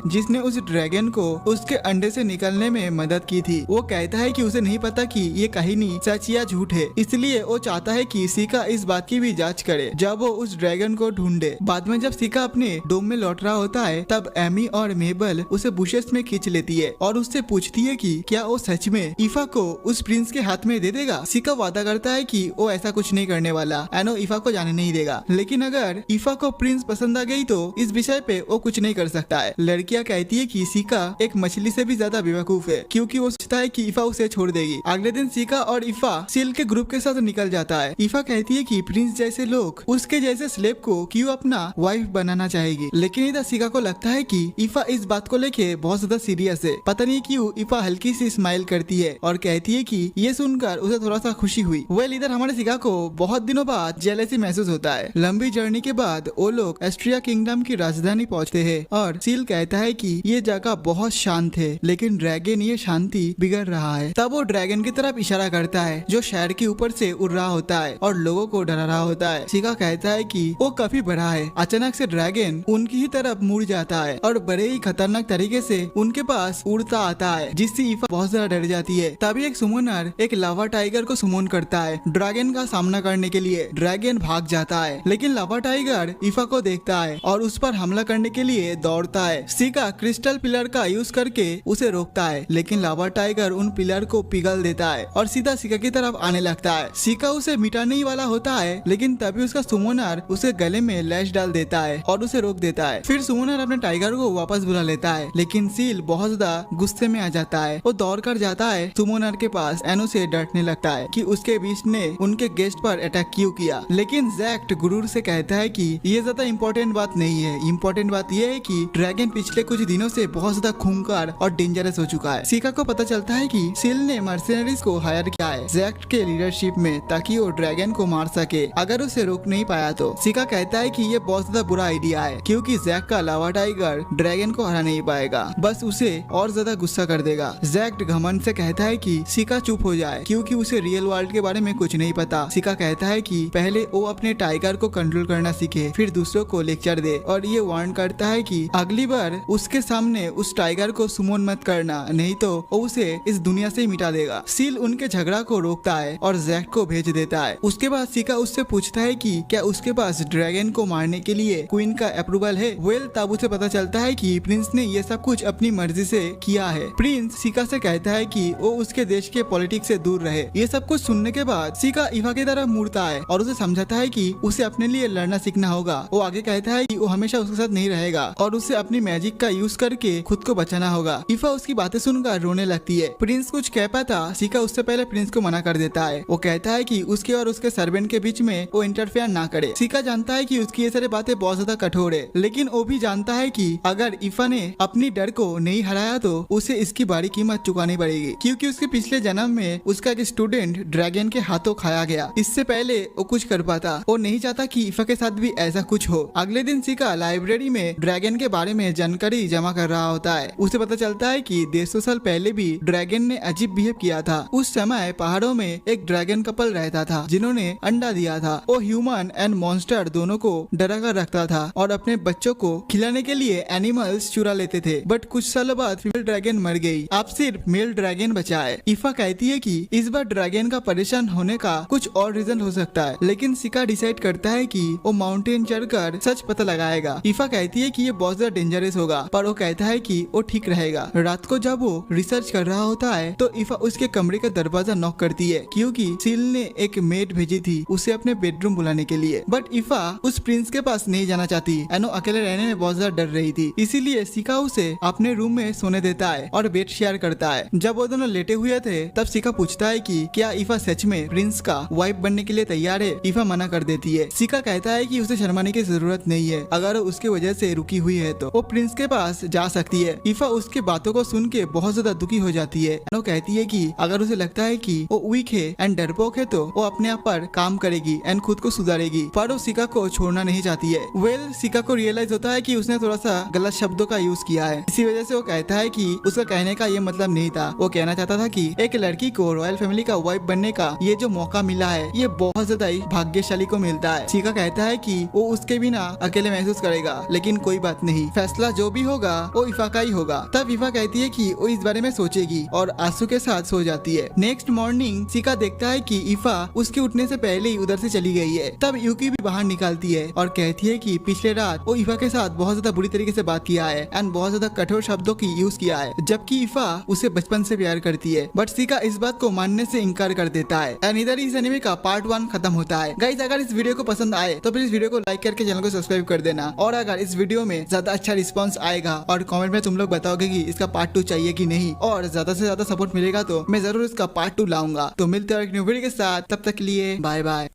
Speaker 1: जिसने उस ड्रैगन को उसके अंडे से निकलने में मदद की थी। वो कहता है कि उसे नहीं पता कि ये कहानी सच या झूठ है, इसलिए वो चाहता है कि सिका इस बात की भी जांच करे जब वो उस ड्रैगन को ढूंढे। बाद में जब सिका अपने डोम में लौट रहा होता है तब एमी और मेबल उसे बुशेस में खींच लेती है और उससे पूछती है कि क्या वो सच में ईफा को उस प्रिंस के हाथ में दे देगा। सिका वादा करता है कि वो ऐसा कुछ नहीं करने वाला एंड वो ईफा को जाने नहीं देगा, लेकिन अगर ईफा को प्रिंस पसंद आ गई तो इस विषय पे वो कुछ नहीं कर सकता है। लड़कियां कहती है कि सिका एक मछली से भी ज्यादा बेवकूफ है क्योंकि वो सोचता है कि ईफा उसे छोड़ देगी। अगले दिन सिका और ईफा सील के ग्रुप के साथ निकल जाता है। ईफा कहती है कि प्रिंस जैसे लोग उसके जैसे स्लेव को क्यों अपना वाइफ बनाना चाहेगी, लेकिन इधर सिका को लगता है कि ईफा इस बात को लेके बहुत ज्यादा सीरियस है। पता नहीं क्यों ईफा हल्की सी स्माइल करती है और कहती है कि ये सुनकर उसे थोड़ा सा खुशी हुई। वेल इधर हमारे सिका को बहुत दिनों बाद जेलसी महसूस होता है। लंबी जर्नी के बाद वो लोग एस्ट्रिया किंगडम की राजधानी पहुंचते हैं और सील कहता है कि ये जगह बहुत शांत है लेकिन ड्रैगन ये शांति बिगड़ रहा है। तब वो ड्रैगन की तरफ इशारा करता है जो शहर के ऊपर से उड़ रहा होता है और लोगों को डरा रहा होता है। सिका कहता है कि वो काफी बड़ा है। अचानक से ड्रैगन उनकी ही तरफ मुड़ जाता है और बड़े ही खतरनाक तरीके से उनके पास उड़ता आता है जिससे ईफा बहुत ज्यादा डर जाती है। तभी एक सुमनर एक लावा टाइगर को सुमन करता है ड्रैगन का सामना करने के लिए। ड्रैगन भाग जाता है लेकिन लावा टाइगर ईफा को देखता है और उस पर हमला करने के लिए दौड़ता है। सिका क्रिस्टल पिलर का यूज करके उसे रोकता है लेकिन लावा टाइगर उन पिलर को पिघल देता है और सीधा सिका की तरफ आने लगता है। सिका उसे मिटाने ही वाला होता है लेकिन तभी उसका सुमनर उसके गले में लैश डाल देता है और उसे रोक देता है। फिर सुमनर अपने टाइगर को वापस बुला लेता है लेकिन सील बहुत ज्यादा गुस्से में आ जाता है। वो दौड़ कर जाता है सुमनर के पास एंड उसे डांटने लगता है कि उसके बीच ने उनके गेस्ट पर अटैक क्यों किया, लेकिन जैक्ट गुरूर से कहता है कि ये ज्यादा इम्पोर्टेंट बात नहीं है। इम्पोर्टेंट बात ये है कि ड्रैगन पिछले कुछ दिनों से बहुत ज्यादा खूंखार और डेंजरस हो चुका है। सिका को पता चलता है कि सील ने मर्सिनरीज को हायर किया है जैक्ट के लीडरशिप में ताकि वो ड्रैगन को मार सके अगर उसे रोक नहीं पाया तो। सिका कहता है कि ये बहुत ज्यादा बुरा आइडिया है क्योंकि जैक्ट का लावा टाइगर ड्रैगन को हरा नहीं पाएगा, बस उसे और ज्यादा गुस्सा कर देगा। जैक्ट घमंड से कहता है कि सिका चुप हो जाए क्योंकि उसे रियल वर्ल्ड के बारे में कुछ नहीं पता। सिका कहता है कि पहले वो अपने टाइगर को कंट्रोल करना सीखे फिर दूसरों को लेक्चर दे और ये वार्न करता है कि अगली बार उसके सामने उस टाइगर को सुमन मत करना नहीं तो वो उसे इस दुनिया से ही मिटा देगा। सील उनके झगड़ा को रोकता है और जैक्ट को भेज देता है। उसके बाद सिका उससे पूछता है कि क्या उसके पास ड्रैगन को मारने के लिए क्वीन का अप्रूवल है। वेल तब उसे पता चलता है कि प्रिंस ने ये सब कुछ अपनी मर्जी से किया है। प्रिंस सिका से कहता है कि वो उसके देश के पॉलिटिक्स से दूर रहे। ये सब कुछ सुनने के बाद सिका ईफा की तरफ मुड़ता है और उसे समझाता है कि उसे अपने लिए लड़ना सीखना होगा। वो आगे कहता है कि वो हमेशा उसके साथ नहीं रहेगा और उसे अपनी मैजिक का यूज करके खुद को बचाना होगा। ईफा उसकी बातें सुनकर रोने लगती है। प्रिंस कुछ कह पाता, सिका उससे पहले प्रिंस को मना कर देता है। वो कहता है कि उसके और उसके सर्वेंट के बीच में वो इंटरफेयर ना करे। सिका जानता है कि उसकी ये सारी बातें बहुत ज्यादा कठोर है, लेकिन वो भी जानता है कि अगर ईफा ने अपनी डर को नहीं हराया तो उसे इसकी बड़ी कीमत चुकानी पड़ेगी क्योंकि उसके पिछले जन्म में उसका एक स्टूडेंट ड्रैगन के हाथों खाया गया। इससे पहले वो कुछ कर पाता। वो नहीं चाहता कि ईफा के साथ भी ऐसा कुछ हो। अगले दिन सिका लाइब्रेरी में ड्रैगन के बारे में जानकारी जमा कर रहा होता है। उसे पता चलता है कि 150 साल पहले भी ड्रैगन ने अजीब बिहेव किया था। उस समय पहाड़ों में एक ड्रैगन कपल रहता था जिन्होंने अंडा दिया था। वो ह्यूमन एंड मॉन्स्टर दोनों को डरा कर रखता था और अपने बच्चों को खिलाने के लिए एनिमल्स चुरा लेते थे। बट कुछ सालों बाद फीमेल ड्रैगन मर गई। अब सिर्फ मेल ड्रैगन बचा है। ईफा कहती है कि इस बार ड्रैगन का परेशान होने का कुछ और रीजन हो सकता है, लेकिन सिका डिसाइड करता है कि वो माउंटेन चढ़कर सच पता लगाएगा। ईफा कहती है कि ये बहुत ज्यादा डेंजरस होगा, पर वो कहता है कि वो ठीक रहेगा। रात को जब वो रिसर्च कर रहा होता है तो ईफा उसके कमरे का दरवाजा नॉक करती है क्योंकि सील ने एक मेड भेजी थी उसे अपने बेडरूम बुलाने के लिए। बट ईफा उस प्रिंस के पास नहीं जाना चाहती। एनो अकेले रहने में बहुत ज्यादा डर रही थी, इसीलिए सिका उसे अपने रूम में सोने देता है और बेड शेयर करता है। जब वो दोनों लेटे हुए थे तब सिका पूछता है कि क्या ईफा सच में प्रिंस का वाइफ बनने के लिए तैयार है। ईफा मना कर देती है। सिका कहता है कि उसे शर्माने की जरूरत नहीं है, अगर वो उसके वजह से रुकी हुई है तो वो प्रिंस के पास जा सकती है। ईफा उसके बातों को सुन के बहुत ज्यादा दुखी हो जाती है। एनो कहती है कि अगर उसे लगता है कि वो वीक है एंड डरपोक है तो वो अपने आप पर काम करेगी एंड खुद को सुधारेगी, पर वो सिका को छोड़ना नहीं चाहती है। सिका को रियलाइज होता है कि उसने थोड़ा सा गलत शब्दों का यूज किया है। इसी वजह से वो कहता है कि उसका कहने का ये मतलब नहीं था। वो कहना चाहता था कि एक लड़की को रॉयल फैमिली का वाइफ बनने का ये जो मौका मिला है ये बहुत ज्यादा ही भाग्यशाली को मिलता है। सिका कहता है कि वो उसके बिना अकेले महसूस करेगा, लेकिन कोई बात नहीं, फैसला जो भी होगा वो ईफा का ही होगा। तब ईफा कहती है कि वो इस बारे में सोचेगी और आंसू के साथ सो जाती है। नेक्स्ट मॉर्निंग सिका देखता है कि ईफा उसके उठने से पहले ही उधर से चली गई है। तब यूकी भी बाहर निकालती है और कहती है कि पिछले रात वो ईफा के साथ बहुत ज्यादा बुरी तरीके से बात किया है एंड बहुत ज्यादा कठोर शब्दों की यूज किया है, जबकि ईफा उसे बचपन से प्यार करती है। बट सिका इस बात को मानने से इनकार कर देता है। एंड इधर इस एनिमे का पार्ट 1 खत्म होता है। गाइस अगर इस वीडियो को पसंद आए तो प्लीज वीडियो को लाइक करके चैनल को सब्सक्राइब कर देना, और अगर इस वीडियो में ज्यादा अच्छा रिस्पॉन्स आएगा और कमेंट में तुम लोग बताओगे कि इसका पार्ट 2 चाहिए कि नहीं, और ज्यादा से ज्यादा सपोर्ट मिलेगा तो मैं जरूर इसका पार्ट 2 लाऊंगा। तो मिलते हैं एक न्यू वीडियो के साथ, तब तक के लिए बाय बाय।